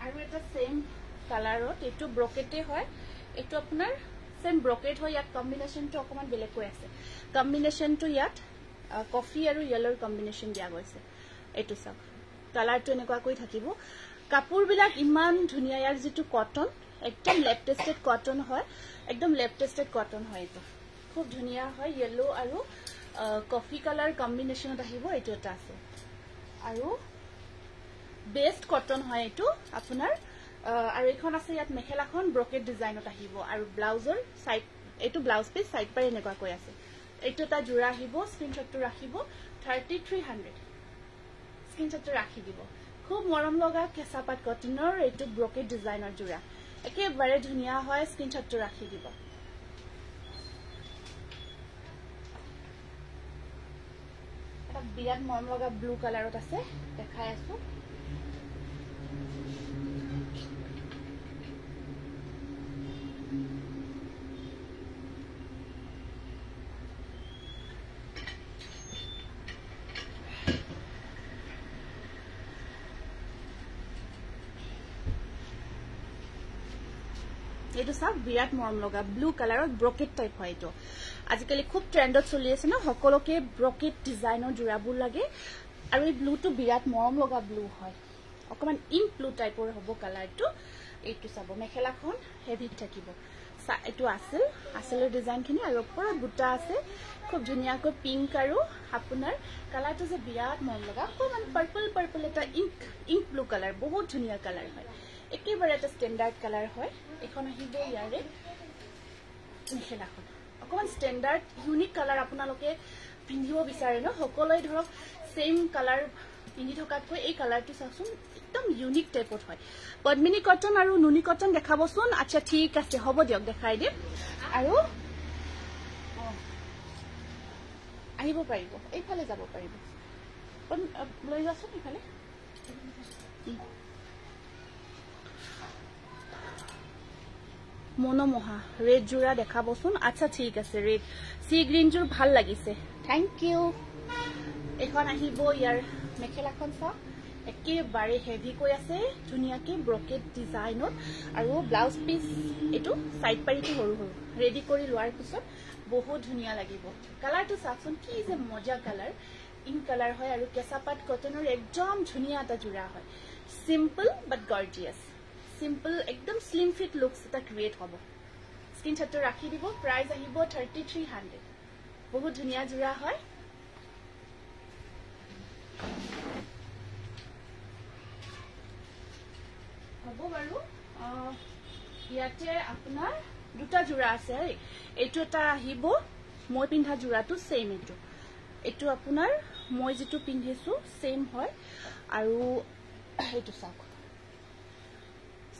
আৰু এটা সেম কালাৰত এইটো ব্ৰকেটে হয় এইটো আপোনাৰ সেম ব্ৰকেট হয় ইয়াত কম্বিনেশনটো অকমান বেলেগ হৈ আছে কম্বিনেশনটো ইয়াত কফি আৰু ইয়েলৰ কম্বিনেশন দিয়া গৈছে এইটো চাওক কালাৰটো এনেকুৱা কৈ থাকিব কাপোৰ বিলাক ইমান ধুনিয়া ইয়াৰ যেটো কটন একদম লেপ টেস্টেড কটন হয় একদম লেপ টেস্টেড কটন হয় এইটো খুব ধুনিয়া হয় ইয়েলো আৰু কফি কালাৰ কম্বিনেশনত আহিব এইটো এটা আছে আৰু বেস্ট কটন হয় এইটো আপোনাৰ আৰু এখন আছে ইয়াত মেখেলাখন ব্ৰকেট ডিজাইনত আহিব আৰু ব্লাউজৰ সাইড এইটো ব্লাউজ পিস সাইড পাৰ এনেকুৱা কৈ আছে এইটো এটা জোৰা আহিব স্ক্ৰিনশ্বটটো ৰাখিব 3300 স্ক্ৰিনশ্বটটো ৰাখি দিব খুব মৰম লগা কেঁচাপাত কটনৰ এইটো ব্ৰকেট ডিজাইনৰ জোৰা একেবাৰে ধুনিয়া হয় স্ক্ৰিনশ্বটটো ৰাখি দিব এটা বিৰাট মৰম লগা ব্লু কালাৰত আছে দেখাই আছো এইটো সব বিৰাট মৰম লগা ব্লু কালাৰত ব্ৰকেট টাইপ হয় এইটো আজিকালি খুব ট্ৰেন্ডত চলি আছে ন সকলোকে ব্ৰকেট ডিজাইনৰ জোৰাবোৰ লাগে আৰু এই ব্লুটো বিৰাট মৰম লগা ব্লু হয় অকমান ইংক ব্লু টাইপৰ হ'ব কালাৰটো এইটো চাব মেখেলাখন হেভি থাকিব এইটো আসলৰ ডিজাইনখিনি আৰু ওপৰত বুটা আছে খুব ধুনিয়াকৈ পিংক আৰু আপোনাৰ কালাৰটো যে বিৰাট মৰম লগা অকমান পাৰ্পল এটা ইংক ব্লু কালাৰ বহুত ধুনিয়া কালাৰ হয় একেবাৰে এটা ষ্টেণ্ডাৰ্ড কালাৰ হয় এখন আহিব ইয়াৰে মেখেলাখন অকমান ষ্টেণ্ডাৰ্ড ইউনিক কালাৰ আপোনালোকে পিন্ধিব বিচাৰে ন সকলোৱে ধৰক সেম কালাৰ পিন্ধি থকাতকৈ এই কালাৰটো চাচোন একদম ইউনিক টাইপত হয় পদ্মিনী কটন আৰু নুনি কটন দেখাবচোন আচ্ছা ঠিক আছে হ'ব দিয়ক দেখাই দিম আৰু আহিব পাৰিব এইফালে যাব পাৰিব লৈ যাচোন এইফালে মনোমোহা ৰেড জোৰা দেখাবচোন আচ্ছা ঠিক আছে ৰেড সি গ্ৰীন জোৰ ভাল লাগিছে থ্যাংক ইউ এখন আহিব ইয়াৰ মেখেলাখন চাওক একেবাৰে হেভি কৈ আছে ধুনিয়াকে ব্ৰকেট ডিজাইনত আৰু ব্লাউজ পিস এইটো সাইড পাৰিটো সৰু সৰু ৰেডি কৰি লোৱাৰ পিছত বহুত ধুনিয়া লাগিব কালাৰটো চাওকচোন কি যে মজা কালাৰ ইন কালাৰ হয় আৰু কেঁচাপাত কটনৰ একদম ধুনিয়া এটা জোৰা হয় সিম্পল বাট গৰ্জিয়াস সিম্পল একদম স্লিম ফিট লুকস এটা ক্ৰিয়েট হ'ব স্ক্ৰিনশ্বটটো ৰাখি দিব প্ৰাইস আহিব 3300 বহুত ধুনিয়া জোৰা হয় হ'ব বাৰু ইয়াতে আপোনাৰ দুটা জোৰা আছে এইটো এটা আহিব মই পিন্ধা জোৰাটো সেম এইটো আপোনাৰ মই যেটো পিন্ধিছো সেম হয় আৰু এইটো চাওক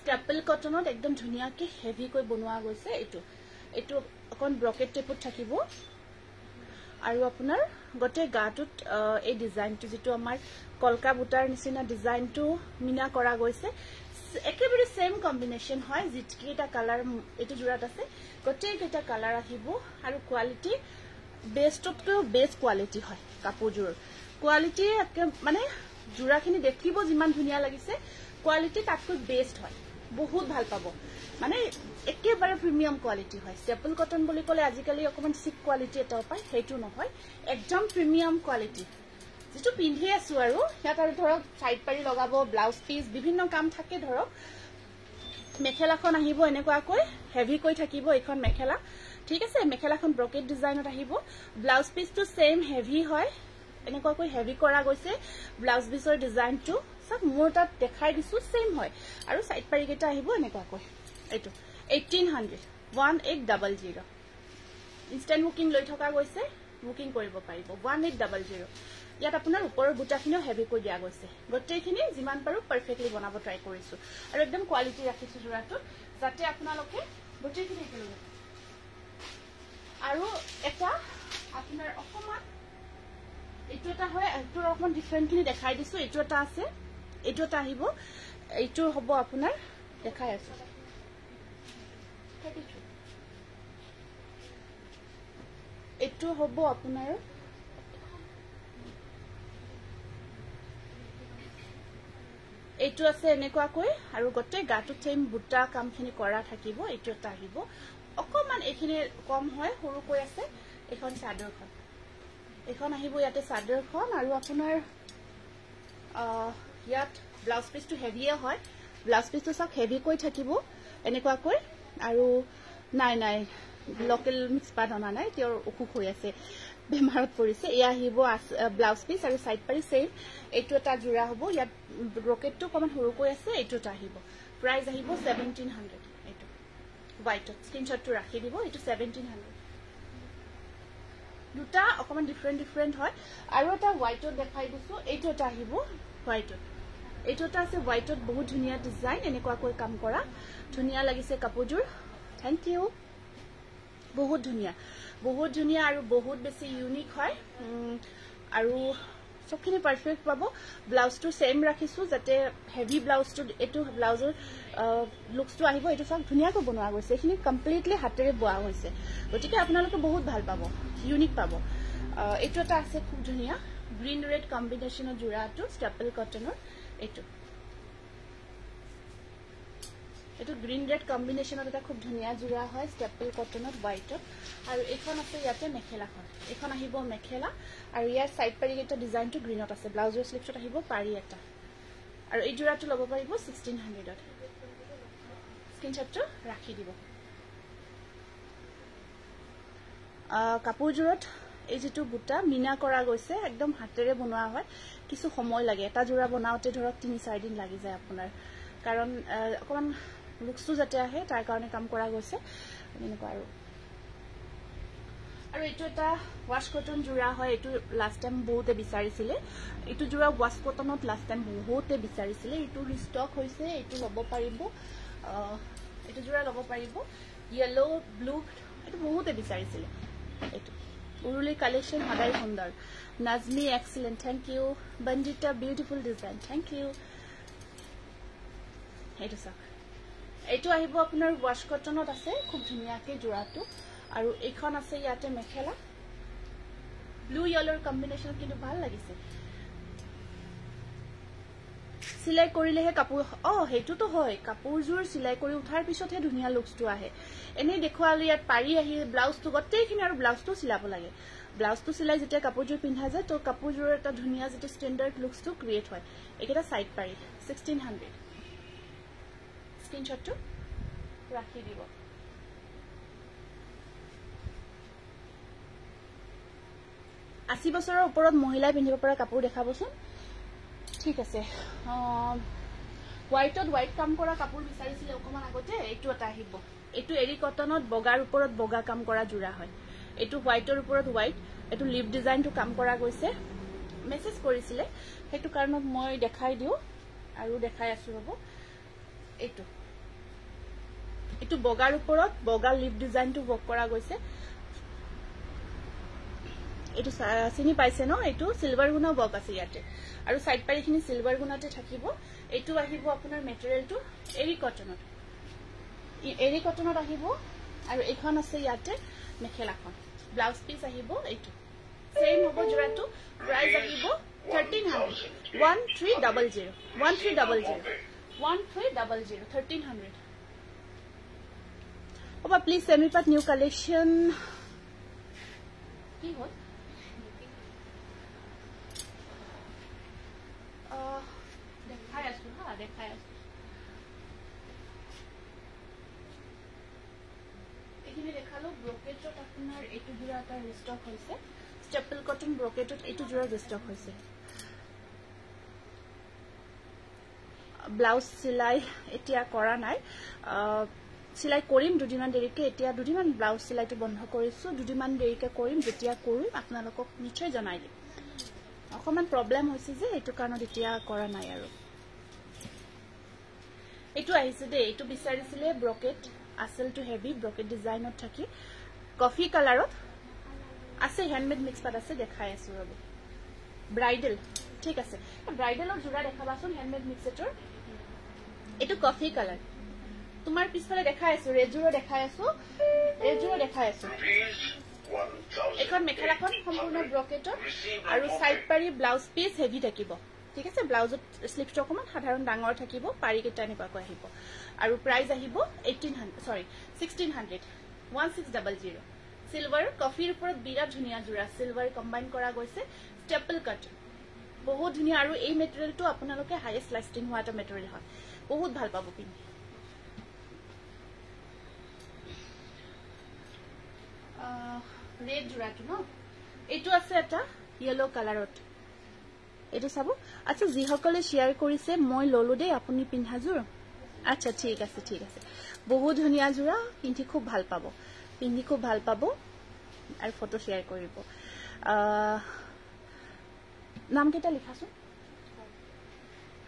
স্টেপল কটনত একদম ধুনিয়াকে হেভি কৈ বনোৱা গৈছে এইটো অকন ব্ৰকেট টাইপত থাকিব আৰু আপোনাৰ গটে গাটুত এই ডিজাইনটো যেটো আমাৰ কলকা বুটাৰ নিচিনা ডিজাইনটো মিনা কৰা গৈছে একেবাৰে সেম কম্বিনেশন হয় জিটকেটা কালাৰ এটো জোৰাত আছে গটে কেটা কালাৰ আহিব আৰু কোৱালিটি বেষ্টতকৈ বেষ্ট কোৱালিটি হয় কাপোৰজোৰ কোৱালিটি মানে জোৰাখিনি দেখিব যিমান ধুনিয়া লাগিছে কোৱালিটি তাতকৈ বেষ্ট হয় বহুত ভাল পাব মানে একেবাৰে প্ৰিমিয়াম কোৱালিটি হয় স্টেপল কটন বুলি ক'লে আজিকালি অকমান সিক কোৱালিটি এটা পায় হেতু নহয় একদম প্ৰিমিয়াম কোৱালিটি যেটো পিন্ধি আছো আৰু ইয়াত আৰু ধৰক সাইড পাৰি লগাব ব্লাউজ পিস বিভিন্ন কাম থাকে ধৰক মেখেলাখন আহিব এনেকুৱাকৈ হেভি কৈ থাকিব এখন মেখেলা ঠিক আছে মেখেলাখন ব্ৰকেট ডিজাইনত আহিব ব্লাউজ পিসটো সেম হেভি হয় এনেকুৱা কৈ হেভি কৰা গৈছে ব্লাউজ পিসৰ ডিজাইনটো সব মোৰ তাত দেখাই দিছো সেম হয় আৰু সাইড পাৰি কেটা আহিব এনেকুৱা কৈ এটো 1800 1800 ইনস্ট্যান্ট বুকিং লৈ থকা গৈছে বুকিং কৰিব পাৰিব 1800 ইয়াত আপোনাৰ ওপৰৰ বুটাখিনিও হেভি কৈ দিয়া গৈছে গোটেইখিনি যিমান পাৰো পাৰফেক্টলি বনাব ট্ৰাই কৰিছো আৰু একদম কোৱালিটি ৰাখিছো জোৰাটো যাতে আপোনালোকে গোটেইখিনি কৰিব আৰু এটা আপোনাৰ অকমান এটো এটা হয় এটো অকমান ডিফাৰেন্টলি দেখাই দিছো এটো এটা আছে এটো এটা আহিব এটো হ'ব আপোনাৰ দেখাই আছো এটো হ'ব আপোনাৰ এটো আছে এনেকুৱা কৈ আৰু গটে গাটো চেম বুটা কামখিনি কৰা থাকিব এটো এটা আহিব অকমান এখিনি কম হয় সৰু কৈ আছে এখন চাদৰখন এখন আহিব ইয়াতে চাদৰখন আৰু আপোনাৰ ইয়াত ব্লাউজ পিসটো হেভিয়ে হয় ব্লাউজ পিসটো সব হেভি কৈ থাকিব এনেকুৱা কৈ আৰু নাই লোকেল মিক্স পাডনা নাই তেওঁৰ অসুখ হৈ আছে বেমাৰত পৰিছে এয়া আহিব ব্লাউজ পিস আৰু সাইড পাৰি সেম এটো এটা জোৰা হ'ব ইয়াত ব্ৰকেটটো কমান সৰু কৈ আছে এটো এটা আহিব প্ৰাইস আহিব 1700 এটো হোৱাইটত স্ক্ৰিনশ্বটটো ৰাখি দিব এটো 1700 দুটা অকমান ডিফাৰেন্ট হয় আৰু এটা হোৱাইটত দেখাই দিছো এটো এটা আহিব হোৱাইটত এটো এটা আছে হোৱাইটত বহুত ধুনিয়া ডিজাইন এনেকুৱা কৈ কাম কৰা ধুনিয়া লাগিছে কাপোৰজোৰ থ্যাংক ইউ বহুত ধুনিয়া আৰু বহুত বেছি ইউনিক হয় আৰু সবখিনি পাৰফেক্ট পাবো ব্লাউজটো সেম ৰাখিছো যাতে হেভি ব্লাউজটো এটো ব্লাউজৰ লুকসটো আহিব এটো সব ধুনিয়াকৈ বনোৱা গৈছে এখিনি কমপ্লিটলি হাতেৰে বোৱা হৈছে গতিকে আপোনালোকে বহুত ভাল পাবো ইউনিক পাবো এটো এটা আছে খুব ধুনিয়া গ্ৰীন ৰেড কম্বিনেশনৰ জোৰাটো ষ্টেপল কটনৰ এটো এটো গ্ৰীন ৰেড কম্বিনেশনত এটা খুব ধুনিয়া জোৰা হয় ষ্টেপল কটনত হোৱাইটত আৰু এখন আছে ইয়াতে মেখেলাখন এখন আহিব মেখেলা আৰু ইয়াৰ সাইড পাৰি এটা ডিজাইনটো গ্ৰীনত আছে ব্লাউজৰ স্লিপছত আহিব পাৰি এটা আৰু এই জোৰাটো ল'ব পাৰিব 1600ত স্ক্ৰিনশ্বটটো ৰাখি দিব কাপোৰজোৰত এই যেটো বুটা মিনা কৰা গৈছে একদম হাতেৰে বনোৱা হয় কিছু সময় লাগে এটা জোৰা বনাওতে ধৰক 3-4 দিন লাগি যায় আপোনাৰ কাৰণ অকমান লুকসটো যাতে আহে তাৰ কাৰণে কাম কৰা গৈছে এনেকুৱা আৰু এটো এটা ওয়াশ কটন জোৰা হয় এটো লাস্ট টাইম বহুতে বিচাৰিছিলে এটো জোৰা ওয়াশ কটনত লাস্ট টাইম বহুতে বিচাৰিছিলে এটো ৰিস্টক হৈছে এটো ল'ব পাৰিব এটো জোৰা ল'ব পাৰিব ইয়েলো ব্লু এটো বহুতে বিচাৰিছিলে এটো উৰুলি কালেকশন সদায় সুন্দৰ Najmi excellent thank you Bandita beautiful design thank you এটো সব এটো আহিব আপোনাৰ ওয়াশ কটনত আছে খুব ধুনিয়াকে জোৰাটো আৰু এখন আছে ইয়াতে মেখেলা ব্লু ইয়েলোৰ কম্বিনেশন কিন্তু ভাল লাগিছে সিলাই কৰিলেহে কাপোৰ হেতুটো হয় কাপোৰজোৰ সিলাই কৰি উঠাৰ পিছতহে ধুনিয়া লুকসটো আহে এনে দেখুৱালে ইয়াত পাৰি আহি ব্লাউজটো গটেইখিনি আৰু ব্লাউজটো সিলাব লাগে ব্লাউজটো সিলাই যেতিয়া কাপোৰজোৰ পিন্ধা যায় তো কাপোৰজোৰৰ এটা ধুনিয়া যেটো ষ্টেন্ডাৰ্ড লুকসটো ক্ৰিয়েট হয় একেটা সাইড পাৰি 1600 স্ক্ৰিনশটটো ৰাখি দিব আশী বছৰৰ ওপৰত মহিলাই পিন্ধিব পৰা কাপোৰ দেখাবচোন ঠিক আছে হোৱাইটত হোৱাইট কাম কৰা কাপোৰ বিচাৰিছিলে অকমান আগতে এটো এটা আহিব এটো এৰি কটনত বগাৰ ওপৰত বগা কাম কৰা জোৰা হয় এটো হোৱাইটৰ ওপৰত হোৱাইট এটো লিভ ডিজাইনটো কাম কৰা গৈছে মেসেজ কৰিছিলে হেতু কাৰণত মই দেখাই দিও আৰু দেখাই আছো ৰব এটো বগাৰ ওপৰত বগা লিভ ডিজাইনটো ৱৰ্ক কৰা গৈছে এটো চিনি পাইছে ন এটো সিলভাৰ গুণা ৱৰ্ক আছে ইয়াতে আৰু সাইড পাৰিখিনি সিলভাৰ গুণাতে থাকিব এটো আহিব আপোনাৰ মেটেৰিয়েলটো এৰি কটনত আহিব আৰু এখন আছে ইয়াতে মেখেলাখন ব্লাউজ পিস আহিব এটো সেম হ'ব জোৰাটো প্ৰাইস আহিব 1300 1300 Oba, please send me pat new collection. Ki hot? Dekhai asu ha, dekhai asu. Ekhine দেখালো ব্ৰকেটত আপোনাৰ এইটো জোৰা এটা ৰিষ্টক হৈছে ষ্টেপল কটন ব্ৰকেটত এইটো জোৰা ৰিষ্টক হৈছে ব্লাউজ সিলাই এতিয়া কৰা নাই সিলাই কৰিম দুদিনমান দেৰিকে এতিয়া দুদিনমান ব্লাউজ সিলাইটো বন্ধ কৰিছো দুদিনমান দেৰিকে কৰিম যেতিয়া কৰিম আপোনালোকক নিশ্চয় জনাই দিম অকমান প্ৰবলেম হৈছে যে এইটো কাৰণত এতিয়া কৰা নাই আৰু এইটো আহিছে দে এইটো বিচাৰিছিলে ব্ৰকেট আসল টু হেভি ব্ৰকেট ডিজাইনত থাকি কফি কালাৰত আছে হ্যান্ডমেড মিক্স পাত আছে দেখাই আছো ৰব ব্ৰাইডাল ঠিক আছে ব্ৰাইডালৰ জোৰা দেখাবাচোন হ্যান্ডমেড মিক্সেটৰ এটো কফি কালাৰ তোমাৰ পিছফালে দেখাই আছো ৰেজুৰো দেখাই আছো এখন মেখেলাখন সম্পূৰ্ণ ব্ৰকেটৰ আৰু সাইড পাৰি ব্লাউজ পিস হেভি থাকিব ঠিক আছে ব্লাউজত স্লিপটো অকমান সাধাৰণ ডাঙৰ থাকিব পাৰি কেটা নিপাকৈ আহিব আৰু প্ৰাইস আহিব 1600 সিলভাৰ কফিৰ ওপৰত বিৰাট ধুনিয়া জোৰা সিলভাৰ কম্বাইন কৰা গৈছে ষ্টেপল কাট বহুত ধুনিয়া আৰু এই মেটেৰিয়েলটো আপোনালোকে হাইয়েষ্ট লাষ্টিং হোৱা এটা মেটেৰিয়েল হয় বহুত ভাল পাবো পিন্ধি ৰেড জোৰাটো ন এইটো আছে এটা ইয়েলো কালাৰত এইটো চাব আচ্ছা যি সকলে শেয়াৰ কৰিছে মই ললো দে আপুনি পিন্ধা জোৰ আচ্ছা ঠিক আছে বহুত ধুনিয়া জোৰা পিন্ধি খুব ভাল পাব আৰু ফটো শেয়াৰ কৰিব নাম কেটা লিখাছো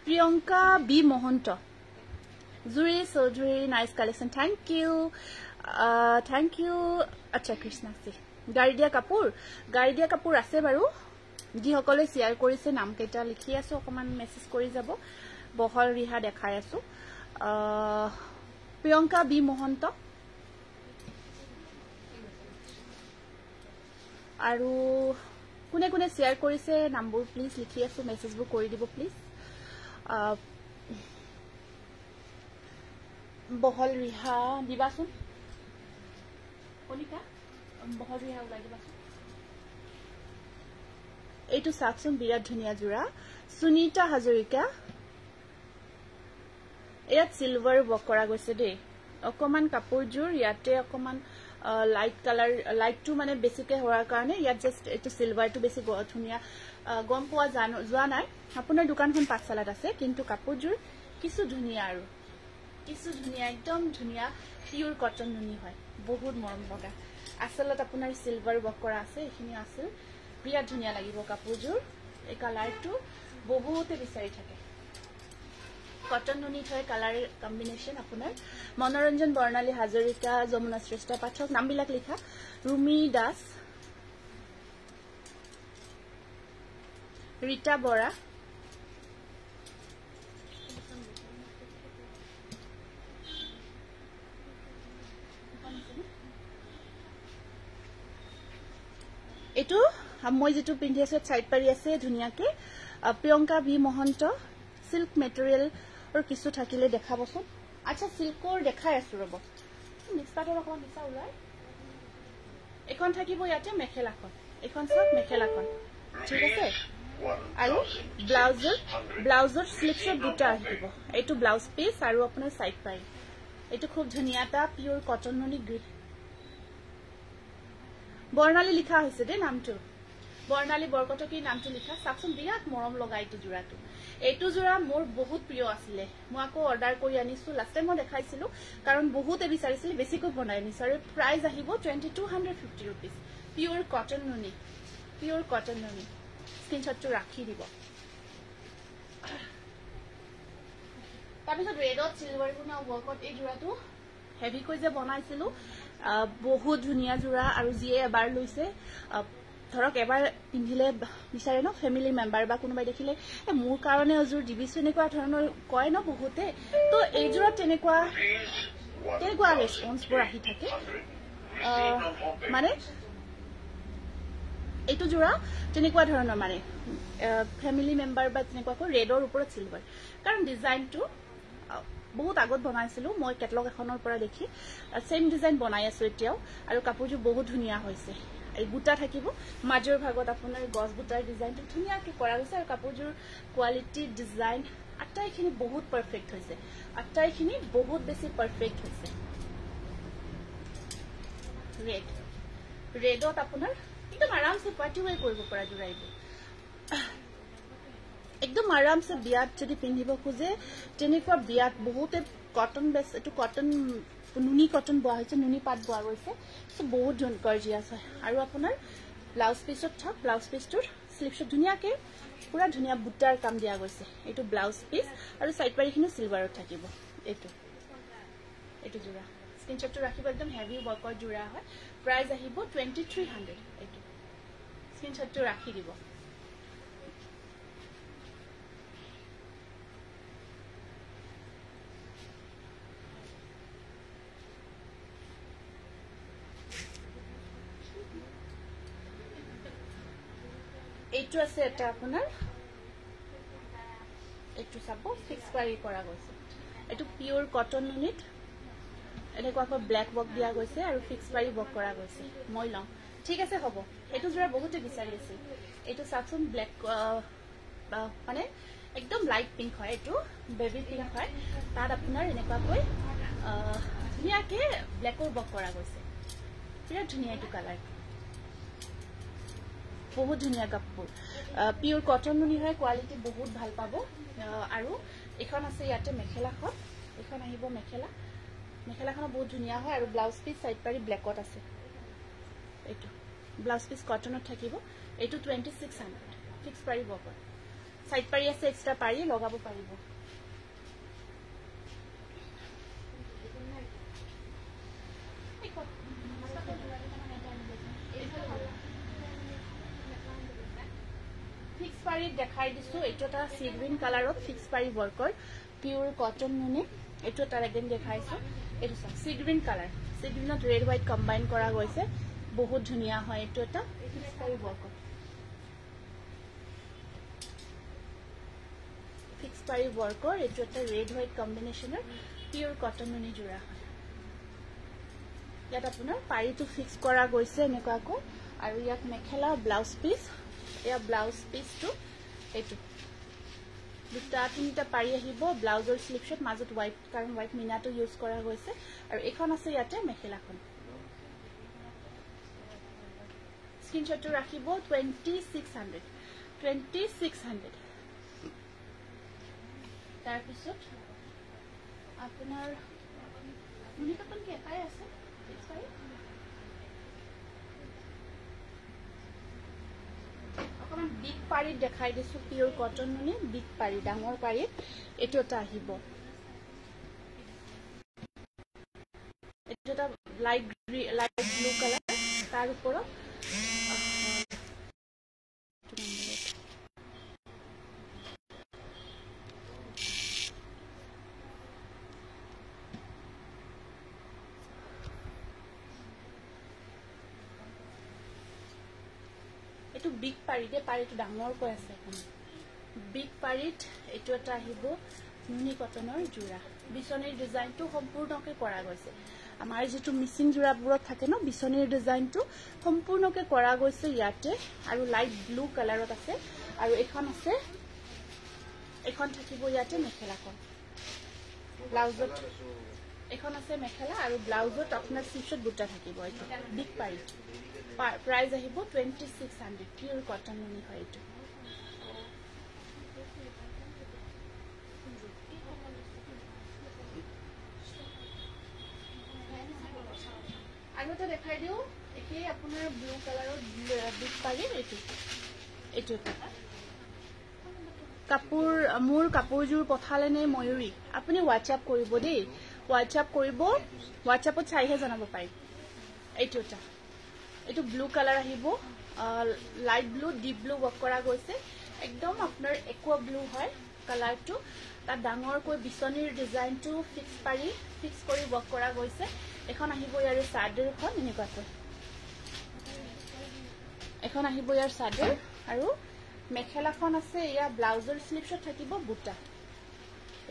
Priyanka B Mahanta Juri Choudhury nice collection thank you আচ্ছা কৃষ্ণাসি গাড়িয়া কাপুৰ আছে বাৰু যি সকলে শেয়াৰ কৰিছে নাম কেটা লিখি আছো অকমান মেসেজ কৰি যাব বহল ৰিহা দেখাই আছো প্ৰিয়ংকা বি মহন্ত আৰু কোনে কোনে শেয়াৰ কৰিছে নামবোৰ প্লিজ লিখি আছো মেসেজবোৰ কৰি দিব প্লিজ বহল ৰিহা দিবাচোন কনিকা বহল ৰিহা ওলাই দিবাচোন এইটো চাকচোন বিৰাট ধুনিয়া জোৰা সুনিতা হাজৰিকা ইয়াত সিলভাৰ ওয়াৰ্ক কৰা গৈছে দে অকমান কাপোৰজোৰ ইয়াতে অকমান লাইট কালাৰ লাইটটো মানে বেছিকে হোৱাৰ কাৰণে ইয়াত জাস্ট এটো সিলভাৰটো বেছি ধুনিয়া গম পোৱা যোৱা নাই আপোনাৰ দোকানখন পাঠশালাত আছে কিন্তু কাপোৰজোৰ কিছু ধুনিয়া একদম ধুনিয়া পিওৰ কটন নুনি হয় বহুত মৰম লগা আসলত আপোনাৰ সিলভাৰ ওয়াৰ্ক কৰা আছে এখিনি আছিল বিৰাট ধুনিয়া লাগিব কাপোৰজোৰ এই কালাৰটো বহুতে বিচাৰি থাকে কটন নুনি হয় কালাৰ কম্বিনেশন আপোনাৰ মনোৰঞ্জন বৰ্ণালী হাজৰিকা যমুনা শ্ৰেষ্ঠ পাঠক নামবিলাক লিখা ৰুমি দাস ৰীতা বৰা এটো মই যেটো পিন্ধি আছো সাইড পাৰি আছে ধুনিয়াকে Priyanka V Mahanta silk material আৰু কিছু থাকিলে দেখাবচোন আচ্ছা সিল্কৰ দেখাই আছো ৰব নিস্পাতৰ অকমান দিছা ওলাই এখন থাকিব ইয়াতে মেখেলাখন এখন সব মেখেলাখন ঠিক আছে আৰু ব্লাউজৰ স্লিপছত দুটা আহিব এইটো ব্লাউজ পিস আৰু আপোনাৰ সাইড পাৰি এইটো খুব ধুনিয়াটা পিওৰ কটন নুনি গ্ৰিপ বৰ্ণালী লিখা হৈছে দে নামটো বৰ্ণালী বৰকটকী নামটো লিখা সাকচোন বিৰাট মৰম লগা এইটো জোৰা মোৰ বহুত প্ৰিয় আছিলে মই আকৌ অৰ্ডাৰ কৰি আনিছো লাষ্ট টাইম মই দেখাইছিলো কাৰণ বহুতে বিচাৰিছিল বেছিকৈ বনাই আনিছো আৰু প্ৰাইস আহিব 2250 रुपीस পিওৰ কটন নুনি স্ক্ৰিনশটটো ৰাখি দিব তাৰপিছত ৰেডত সিলভাৰ গুণা ওয়াৰ্কত এই জোৰাটো হেভি কৈ যে বনাইছিলো বহুত ধুনিয়া জোৰা আৰু যিয়ে এবাৰ লৈছে ধৰক এবাৰ পিন্ধিলে বিচাৰে ন ফ্যামিলি মেম্বাৰ বা কোনোবাই দেখিলে মোৰ কাৰণে অজুৰ দিবিছো এনেকুৱা ধৰণৰ কয় ন বহুতে তো এই জোৰা তেনেকুৱা ৰেসপন্স বোৰ আহি থাকে মানে এইটো জোৰা তেনেকুৱা ধৰণৰ মানে ফ্যামিলি মেম্বাৰ বা তেনেকুৱা কো ৰেডৰ ওপৰত সিলভাৰ কাৰণ ডিজাইনটো বহুত আগত বনাইছিলো মই কেটলগ এখনৰ পৰা দেখি সেম ডিজাইন বনাই আছো এতিয়াও আৰু কাপোৰটো বহুত ধুনিয়া হৈছে এই বুটা থাকিব মাজৰ ভাগত আপোনাৰ গছ বুটাৰ ডিজাইনটো ধুনিয়াকৈ কৰা হৈছে আৰু কাপোৰজোৰ কোৱালিটি ডিজাইন আটাইখিনি বহুত পাৰফেক্ট হৈছে বহুত বেছি পাৰফেক্ট হৈছে ৰেড ৰেডত আপোনাৰ একদম আৰামছে পাৰ্টি ৱেৰ কৰিব পৰা যোৰা এইবোৰ একদম আৰামছে বিয়াত যদি পিন্ধিব খোজে তেনেকুৱা বিয়াত বহুতে কটন বেছ এইটো কটন নুনি কটন বোৱা হৈছে নুনি পাট বোৱা গৈছে বহুত গৰ্জিয়াছ হয় আৰু আপোনাৰ ব্লাউজ পিছত থাক ব্লাউজ পিছটোৰ স্লিভছত ধুনীয়াকৈ পুৰা ধুনীয়া বুটাৰ কাম দিয়া গৈছে এইটো ব্লাউজ পিছ আৰু সাইড পাৰিখিনিও সিলভাৰত থাকিব এইটো যোৰা স্ক্ৰীনশ্বটটো ৰাখিব একদম হেভি ৱৰ্কৰ যোৰা হয় প্ৰাইস আহিব 2300 এইটো স্ক্ৰীনশ্বটটো ৰাখি দিব এইটো আছে এটা আপোনাৰ এইটো চাব ফিক্স পাৰি কৰা গৈছে এইটো পিওৰ কটন নুনিত এনেকুৱাকৈ ব্লেক ৱৰ্ক দিয়া গৈছে আৰু ফিক্স পাৰি ৱৰ্ক কৰা গৈছে মই লওঁ ঠিক আছে হ'ব এইটো যোৰা বহুতে বিচাৰি আছে এইটো চাচোন ব্লেক মানে একদম লাইট পিংক হয় এইটো বেবি পিংক হয় তাত আপোনাৰ এনেকুৱাকৈ ধুনীয়াকৈ ব্লেকৰ ৱৰ্ক কৰা গৈছে বিৰাট ধুনীয়া এইটো কালাৰ বহুত ধুনীয়া কাপোৰ পিওৰ কটন নুনি হয় কোৱালিটি বহুত ভাল পাব আৰু এখন আছে ইয়াতে মেখেলাখন এখন আহিব মেখেলাখন বহুত ধুনীয়া হয় আৰু ব্লাউজ পিস সাইড পাৰি ব্লেকত আছে এইটো ব্লাউজ পিস কটনত থাকিব এইটো 2600 ফিক্স পাৰি বকৰ সাইড পাৰি আছে এক্সট্ৰা পাৰি লগাব পাৰিব ফিক্স পাৰি দেখাই দিছো এইটো এটা সি গ্ৰীন কালাৰত ফিক্স পাৰি ৱৰ্কৰ পিওৰ কটন নুনি এইটো তাৰ একদিন দেখাইছো এইটো সি গ্ৰীন কালাৰ সি গ্ৰীনত ৰেড হোৱাইট কম্বাইন কৰা গৈছে বহুত ধুনীয়া হয় এইটো এটা ফিক্স পাৰি ৱৰ্কৰ ফিক্স পাৰি ৱৰ্কৰ এইটো এটা ৰেড হোৱাইট কম্বিনেশ্যনৰ পিওৰ কটন নুনি যোৰা হয় ইয়াত আপোনাৰ পাৰিটো ফিক্স কৰা গৈছে এনেকুৱাকৈ আৰু ইয়াত মেখেলা ব্লাউজ পিস এয়া ব্লাউজ পিসটো এইটো দুটা তিনিটা পাৰি আহিব ব্লাউজৰ স্লিভছত মাজত হোৱাইট কাৰণ হোৱাইট মিনাটো ইউজ কৰা গৈছে আৰু এখন আছে ইয়াতে মেখেলাখন স্ক্ৰীনশ্বটটো ৰাখিব 2600 তাৰপিছত আপোনাৰ নুনি কটন কি এটাই আছে অকমান বিগ পাৰিত দেখাই দিছো পিওৰ কটন নুনি বিগ পাৰি ডাঙৰ পাৰিত এইটো এটা আহিব এইটো এটা লাইট ব্লু কালাৰ তাৰ ওপৰত এইটো বিগ পাৰি দে পাৰিটো ডাঙৰ কৈ আছে এখন বিগ পাৰিত এইটো এটা আহিব নুনি কটনৰ যোৰা বিচনীৰ ডিজাইনটো সম্পূৰ্ণকৈ কৰা গৈছে আমাৰ যেটো মিচিং যোৰাবোৰত থাকে ন বিচনীৰ ডিজাইনটো সম্পূৰ্ণকৈ কৰা গৈছে ইয়াতে আৰু লাইট ব্লু কালাৰত আছে আৰু এখন আছে এখন থাকিব ইয়াতে মেখেলাখন ব্লাউজত এখন আছে মেখেলা আৰু ব্লাউজত আপোনাৰ স্লিভছত বুটা থাকিব এইটো বিগ পাৰি প্ৰাইস আহিব 2600 পিওৰ কটন নুনি হয় এইটো আৰু এটা দেখাই দিও একে আপোনাৰ ব্লু কালাৰৰ বিগ পাৰি এইটো কাপোৰ মোৰ কাপোৰজোৰ পঠালে নে ময়ূৰী আপুনি হোৱাটছআপ কৰিব দেই হোৱাটছআপ কৰিব হোৱাটছআপত চাইহে জনাব পাৰিম এইটো ব্লু কালাৰ আহিব light blue deep blue work কৰা গৈছে একদম আপোনাৰ একুয়া ব্লু হয় কালাৰটো তাত ডাঙৰকৈ বিচনীৰ ডিজাইনটো ফিক্স কৰি ৱৰ্ক কৰা গৈছে এখন আহিব ইয়াৰ চাদৰখন এনেকুৱাকৈ এখন আহিব ইয়াৰ চাদৰ আৰু মেখেলাখন আছে ইয়া ব্লাউজৰ স্লিভছত থাকিব বুটা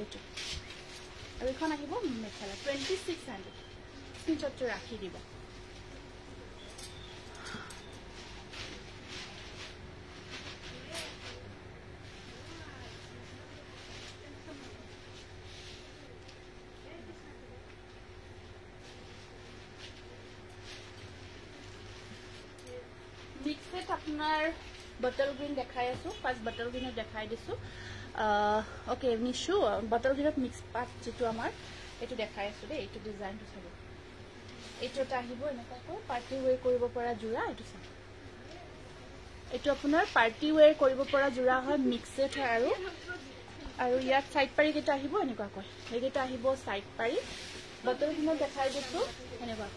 এইটো আৰু এখন আহিব মেখেলা 2600 স্ক্ৰীনশ্বটটো ৰাখি দিব আপোনাৰ বটল গ্ৰীণ দেখাই আছো ফাৰ্ষ্ট বটল গ্ৰীণত দেখাই দিছো ওকে নিশু বটল গ্ৰীণত মিক্স পাত যেটো আমাৰ এটো দেখাই আছো দে এটো ডিজাইনটো চাব এটোটা আহিব এনেকৈ পাৰ্টি ওয়্যাৰ কৰিব পৰা জোৰা এটো চাব এটো আপোনাৰ পাৰ্টি ওয়্যাৰ কৰিব পৰা জোৰা হয় মিক্সড হয় আৰু ইয়াত সাইড পাৰি কেটা আহিব এনেকৈ এইকেটা আহিব সাইড পাৰি বটল গ্ৰীণত দেখাই দিছো এনেকৈ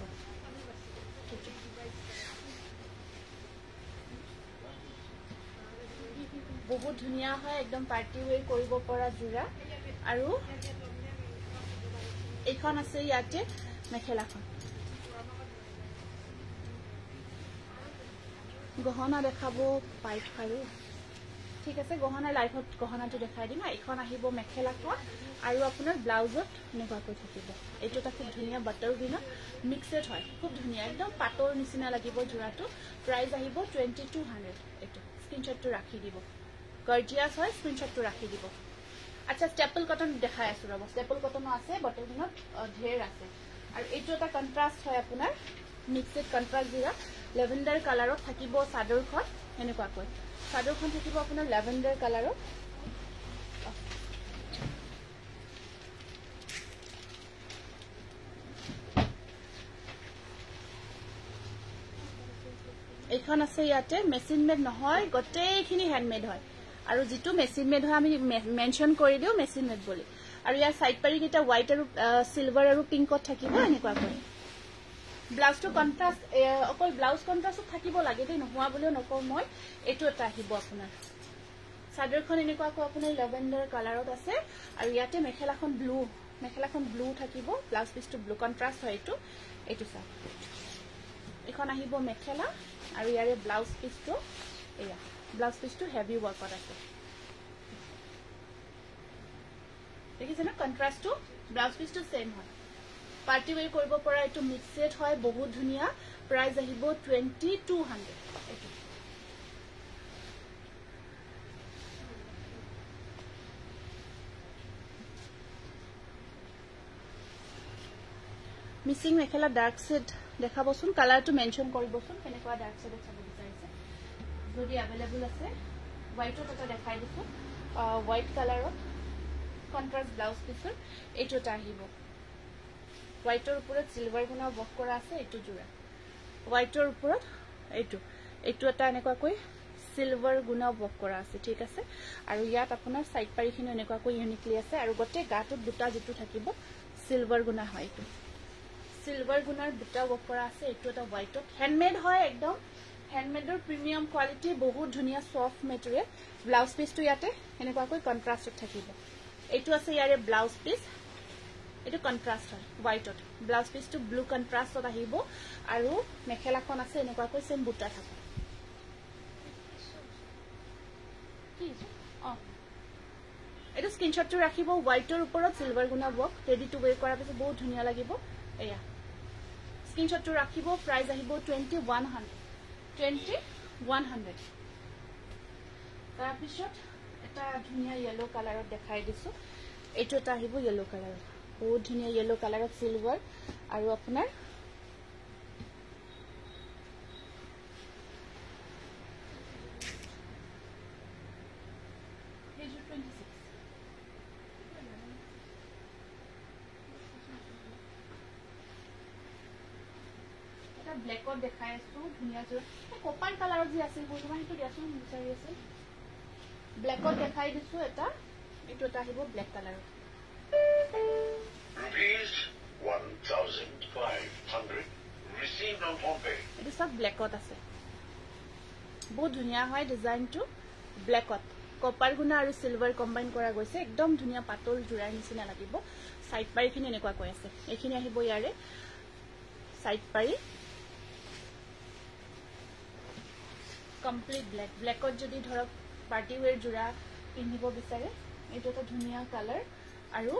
বহুত ধুনিয়া হয় একদম পাৰ্টি ওয়্যাৰ কৰিব পৰা জোৰা আৰু এইখন আছে ইয়াতে মেখেলাখন গহনা দেখাবো পাইপ আৰু ঠিক আছে গহনা লাইফত গহনাটো দেখাই দিম এইখন আহিব মেখেলাখন আৰু আপোনাৰ ব্লাউজত এনেকৈ থাকিব এইটোটা খুব ধুনিয়া বাটাৰ গ্ৰীণত মিক্সড হয় খুব ধুনিয়া একদম পাটৰ নিচিনা লাগিব জোৰাটো প্ৰাইস আহিব 2200 এইটো স্ক্ৰিনশ্বটটো ৰাখি দিব গৰ্জিয়াস হয় স্ক্ৰিনশ্বটটো ৰাখি দিব আচ্ছা স্টেপল কটন দেখাই আছো ৰব স্টেপল কটনো আছে বাটাৰ গ্ৰীণত ঢেৰ আছে আৰু এইটো এটা কন্ট্ৰাস্ট হয় আপোনাৰ মিক্সড কন্ট্ৰাস্ট জোৰা লেভেণ্ডাৰ কালাৰত থাকিব সাদৰখন এনেকৈ সাদৰখন থাকিব আপোনাৰ লেভেণ্ডাৰ কালাৰত এইখন আছে ইয়াতে মেচিন মেড নহয় গটেইখিনি হ্যান্ডমেড হয় আৰু যেটো মেচিন মেড হয় আমি মেনশন কৰি দিও মেচিন মেড বুলি আৰু ইয়াৰ সাইড পাৰি কিটা হোৱাইট আৰু সিলভাৰ আৰু পিংকত থাকিব এনেকৈ ব্লাউজ টু কন্ট্ৰাস্ট অকল ব্লাউজ কন্ট্ৰাস্ট থাকিব লাগে দেই নোহোৱা বুলিও নকও মই এটো এটা আহিব আপোনাৰ সাদৰখন এনেকৈ আপোনাৰ লেভেণ্ডাৰ কালাৰত আছে আৰু ইয়াতে মেখেলাখন ব্লু থাকিব ব্লাউজ পিসটো ব্লু কন্ট্ৰাস্ট হয় এটো চাই এখন আহিব মেখেলা আৰু ইয়াৰে ব্লাউজ পিসটো এয়া ব্লাউজ পিসটো হেভি ওয়াৰ্কত আছে দেখিছে না কন্ট্ৰাস্টটো ব্লাউজ পিসটো সেম হয় পাৰ্টি ওয়্যাৰ কৰিব পৰা এটো মিক্সড হয় বহুত ধুনিয়া প্ৰাইস আহিব 2200 এটো মিসিং মেখেলা ডাৰ্ক শেড দেখাবচোন কালাৰটো মেনশন কৰিবচোন কেনেকুৱা ডাৰ্ক শেড চাব বিচাৰিছে যদি अवेलेबल আছে হোয়াইটত এটা দেখাই দিছো হোয়াইট কালাৰত কন্ট্ৰাস্ট ব্লাউজ পিসৰ এইটোটা আহিব হোয়াইটৰ ওপৰত সিলভাৰ গুণা বক কৰা আছে এইটো জোৰা হোয়াইটৰ ওপৰত এইটো এটা এনেকৈ সিলভাৰ গুণা বক কৰা আছে ঠিক আছে আৰু ইয়াত আপোনাৰ সাইড পাৰিখিনি এনেকৈ ইউনিকলি আছে আৰু গটে গাটোত দুটা যেটো থাকিব সিলভাৰ গুণা হয় এইটো সিলভাৰ গুণাৰ দুটা বক কৰা আছে এইটো এটা হোয়াইটত হ্যান্ডমেড হয় একদম হ্যান্ডমেডৰ প্ৰিমিয়াম কোৱালিটি বহুত ধুনিয়া সফট মেটেৰিয়েল ব্লাউজ পিসটো ইয়াতে এনেকৈ কন্ট্ৰাস্টত থাকিব এইটো আছে ইয়াৰে ব্লাউজ পিস এটো কন্ট্ৰাস্ট হয় হোয়াইটত ব্লাউজ পিসটো ব্লু কন্ট্ৰাস্টত আহিব আৰু মেখেলাখন আছে এনেকৈ সেম বুটা থাকে কি এটো স্ক্ৰিনশ্বটটো ৰাখিব হোয়াইটৰ ওপৰত সিলভাৰ গুণা বক ৰেডি টু ওয়্যাৰ কৰাৰ পিছত বহুত ধুনিয়া লাগিব এয়া স্ক্ৰিনশ্বটটো ৰাখিব প্ৰাইস আহিব 2100 তাৰ পিছত এটা ধুনিয়া ইয়েলো কালাৰত দেখাই দিছো এইটো এটা আহিব ইয়েলো কালাৰত বহুত ধুনিয়া ইয়েলো কালাৰত সিলভাৰ আৰু আপোনাৰ ব্ল্যাকত দেখাই আছো ধুনিয়া জোৰ কপাৰ কালাৰত যি আছে বৰ্তমান হেতু দিয়াছো বিচাৰি আছে ব্ল্যাকত দেখাই দিছো এটা এটো এটা আহিব ব্ল্যাক কালাৰত Rupees 1,500 received on phone pay. এটো সব ব্ল্যাকত আছে বহুত ধুনিয়া হয় ডিজাইনটো ব্ল্যাকত কপাৰ গুণা আৰু সিলভাৰ কম্বাইন কৰা গৈছে একদম ধুনিয়া পাতল জোৰাৰ নিচিনা লাগিব সাইড পাৰিখিনি এনেকুৱা কৈ আছে এইখিনি আহিব ইয়াৰে সাইড পাৰি কমপ্লিট ব্ল্যাকত যদি ধৰক পাৰ্টি ওয়্যাৰ জোৰা পিন্ধিব বিচাৰে এইটো এটা ধুনিয়া কালাৰ আৰু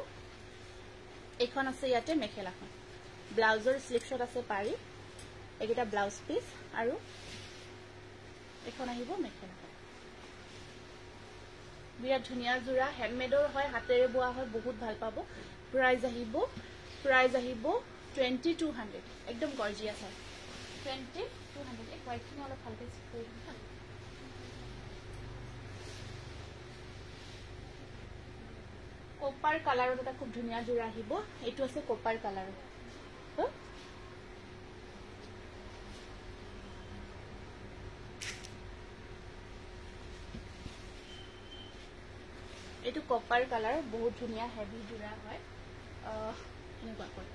এইখন আছে ইয়াতে মেখেলাখন ব্লাউজৰ স্লিপশট আছে পাৰি এইটা ব্লাউজ পিস আৰু এখন আহিব মেখেলাখন বিৰাট ধুনিয়া জোৰা হ্যান্ডমেডৰ হয় হাতেৰে বোৱা হয় বহুত ভাল পাব প্ৰাইস আহিব 2200 একদম গৰ্জিয়াস হয় 2200 এক হোয়াইটখিনি অলপ ভালকৈ চেক কৰি দিম কপাৰ কালাৰত এটা খুব ধুনীয়া জোৰা আহিব এইটো আছে কপাৰ কালাৰ এইটো কপাৰ কালাৰ বহুত ধুনীয়া হেভি জোৰা হয় এনেকুৱা কৈ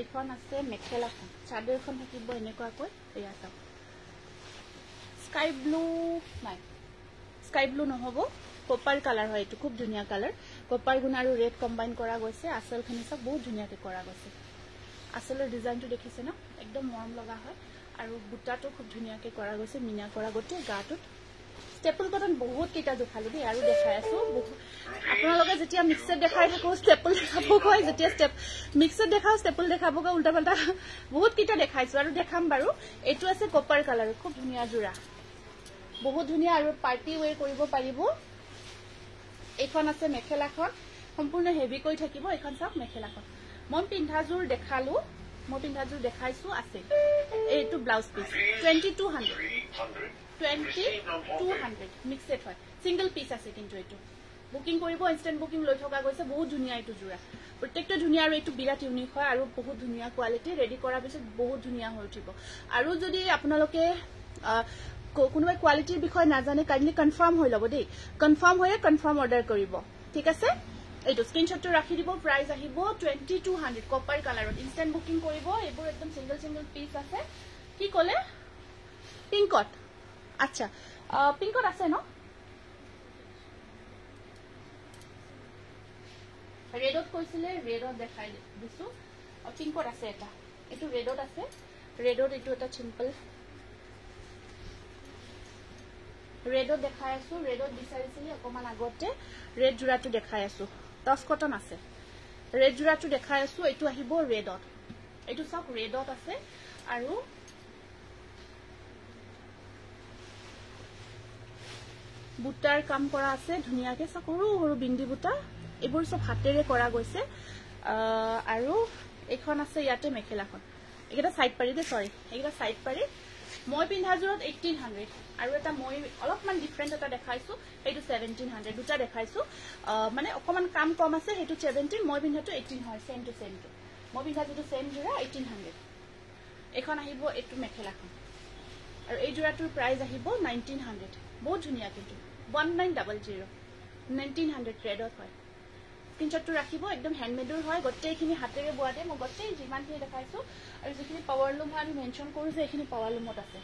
এইখন আছে মেখেলাখন চাদৰখন থাকিব এনেকুৱাকৈ এয়া চাওক স্কাই ব্লু নাই স্কাই ব্লু নহব কপাৰ কালাৰ হয় এইটো খুব ধুনীয়া কালাৰ কপাৰ গুণ আৰু ৰেড কম্বাইন কৰা গৈছে আঁচলখিনি সব বহুত ধুনীয়াকৈ কৰা গৈছে আঁচলৰ ডিজাইনটো দেখিছে ন একদম মৰম লগা হয় আৰু বুটাটো খুব ধুনীয়াকৈ কৰা গৈছে মিনা কৰা গোটেই গাটোত স্টেপল কটন বহুত কেইটা দেখালো দেই আৰু দেখাই আছো আপোনালোকে যেতিয়া মিক্সড দেখাই থাকো স্টেপল দেখাব কয় যেতিয়া স্টেপ মিক্সড দেখাও স্টেপল দেখাব কয় উল্টা পাল্টা বহুত কেইটা দেখাইছো আৰু দেখাম বাৰু এইটো আছে কপাৰ কালাৰ খুব ধুনীয়া জোৰা বহুত ধুনীয়া আৰু পাৰ্টি ওয়্যাৰ কৰিব পাৰিব এইখন আছে মেখেলাখন সম্পূৰ্ণ হেভি কৈ থাকিব এইখন চাওক মেখেলাখন মই পিন্ধাজোৰ দেখালো মই পিন্ধাজোৰ দেখাইছো আছে এইটো ব্লাউজ পিস 2200 মিক্সড হয় সিঙ্গল পিস আছে কিন্তু এইটো বুকিং কৰিব ইনস্ট্যান্ট বুকিং লৈ থকা গৈছে বহুত ধুনীয়া এইটো জোৰা প্ৰত্যেকটো ধুনীয়া আৰু এইটো বিৰাট ইউনিক হয় আৰু বহুত ধুনীয়া কোৱালিটি ৰেডি কৰাৰ পিছত বহুত ধুনীয়া হৈ উঠিব আৰু যদি আপোনালোকে কোনোবাই কোৱালিটিৰ বিষয় নাজানে কাইন্ডলি কনফাৰ্ম হৈ লব দেই কনফাৰ্ম হৈ কনফাৰ্ম অৰ্ডাৰ কৰিব ঠিক আছে এইটো স্ক্ৰিনশ্বটটো ৰাখি দিব প্ৰাইস আহিব 2200 কপাৰ কালাৰত ইনস্ট্যান্ট বুকিং কৰিব এইবোৰ একদম সিঙ্গল পিস আছে কি কলে পিংকত আচ্ছা পিংকত আছে ন ৰেডত কৈছিলে ৰেডত দেখাই দিছো পিংকত আছে এটা এইটো ৰেডত আছে ৰেডত এইটো এটা সিম্পল ৰেডত দেখাই আছো ৰেডত বিচাৰিছিলি অকমান আগতে ৰেড জোৰাটো দেখাই আছো টস কটন আছে ৰেড জোৰাটো দেখাই আছো এইটো আহিব ৰেডত এইটো সব ৰেডত আছে আৰু বুটাৰ কাম কৰা আছে ধুনীয়াকৈ সৰু সৰু বিন্দি বুটা এইবোৰ সব হাতেৰে কৰা গৈছে আৰু এখন আছে ইয়াতে মেখেলাখন এইটা সাইড পাৰি দে সৰি এইটা সাইড পাৰি মই পিন্ধাজোৰত 1800 আৰু এটা মই অলপমান ডিফাৰেন্ট এটা দেখাইছো এইটো 1700 দুটা দেখাইছো মানে অকমান কাম কম আছে হেতু 17 মই পিন্ধাটো 18 হয় সেম টু সেম টু মই পিন্ধাটো সেম জোৰা 1800 এখন আহিব এইটো মেখেলাখন আৰু এই জোৰাটোৰ প্ৰাইস আহিব 1900 বহুত ধুনীয়া কিন্তু 1900 1900 ৰেডত হয় স্ক্ৰিনশটটো ৰাখিব একদম হ্যান্ডমেডৰ হয় গটেইখিনি হাতেৰে বোৱাতে মই গটেই যিমানখিনি দেখাইছো আৰু যিখিনি পাৱাৰ লুম আমি মেনশন কৰো যে এইখিনি পাৱাৰ লুমত আছে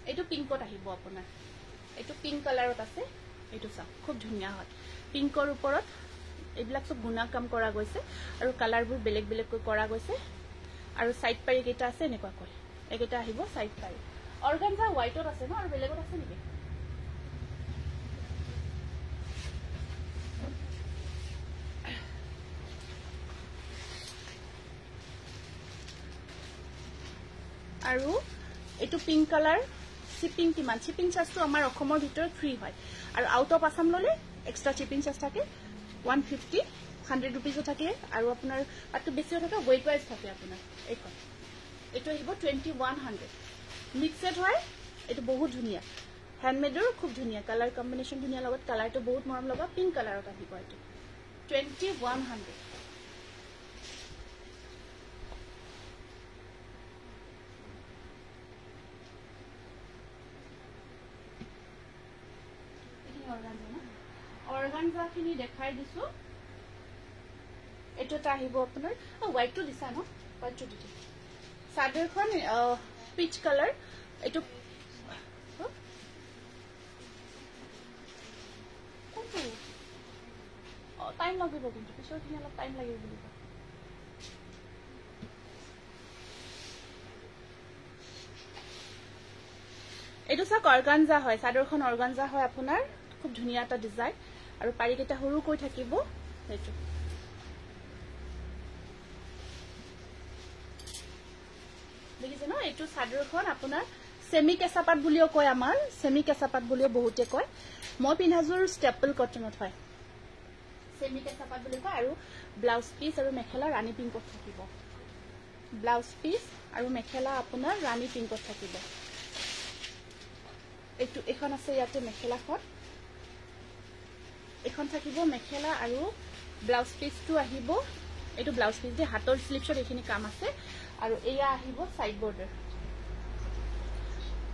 এইটো পিংকত আহিব আপোনাৰ এইটো পিংক কালাৰত আছে এইটো চাওক খুব ধুনীয়া হয় পিংকৰ ওপৰত এইবিলাক সব গুণা কাম কৰা গৈছে আৰু কালাৰবোৰ বেলেগ বেলেগকৈ কৰা গৈছে আৰু সাইড পাৰি কেইটা আছে এনেকুৱা কৈ একেটা আহিব সাইড পাৰি অৰ্গানজা হোৱাইটত আছে ন আৰু বেলেগত আছে নেকি আৰু এটো পিংক কালাৰ শিপিং কিমান শিপিং চাৰ্জটো আমাৰ অসমৰ ভিতৰত ফ্ৰী হয় আৰু আউট অফ আসাম ললে এক্সট্ৰা শিপিং চাৰ্জ থাকে 150 100 रुपीस থাকে আৰু আপোনাৰ আটো বেছিও থাকে ওয়েট ওয়াইজ থাকে আপোনাৰ এইখন এটো আহিব 2100 মিক্সড হয় এটো বহুত ধুনিয়া হ্যান্ডমেডৰ খুব ধুনিয়া কালাৰ কম্বিনেশন ধুনিয়া লগত কালাৰটো বহুত মৰম লগা পিংক কালাৰত আহিব এটো 2100 অৰ্গানজা খিনি দেখাই দিছো এটো আহিব আপোনাৰ হোয়াইট টু দিছা ন হোয়াইট টু দিছে সাদৰখন পিচ কালাৰ এটো টাইম লাগিব কিন্তু পিছৰ খিনি অলপ টাইম লাগিব বুলি এটো সব অৰ্গানজা হয় সাদৰখন অৰ্গানজা হয় আপোনাৰ খুব ধুনিয়া এটা ডিজাইন আৰু পাৰি কেটা হৰু কৈ থাকিব এটো দেখিছে ন এটো সাদৰখন আপোনাৰ সেমি কেঁচাপাত বুলিও কয় আমাৰ সেমি কেঁচাপাত বুলিও বহুতে কয় মই পিন্ধাজোৰ ষ্টেপল কটনত হয় সেমি কেঁচা পাট বুলি কয় আৰু ব্লাউজ পিস আৰু মেখেলা ৰাণী পিংকত থাকিব ব্লাউজ পিস আৰু মেখেলা আপোনাৰ ৰাণী পিংকত থাকিব এইটো এখন আছে ইয়াতে মেখেলাখন এখন থাকিব মেখেলা আৰু ব্লাউজ পিসটো আহিব এইটো ব্লাউজ পিস যে হাতৰ স্লিপছত এখিনি কাম আছে আৰু এয়া আহিব সাইড বৰ্ডাৰ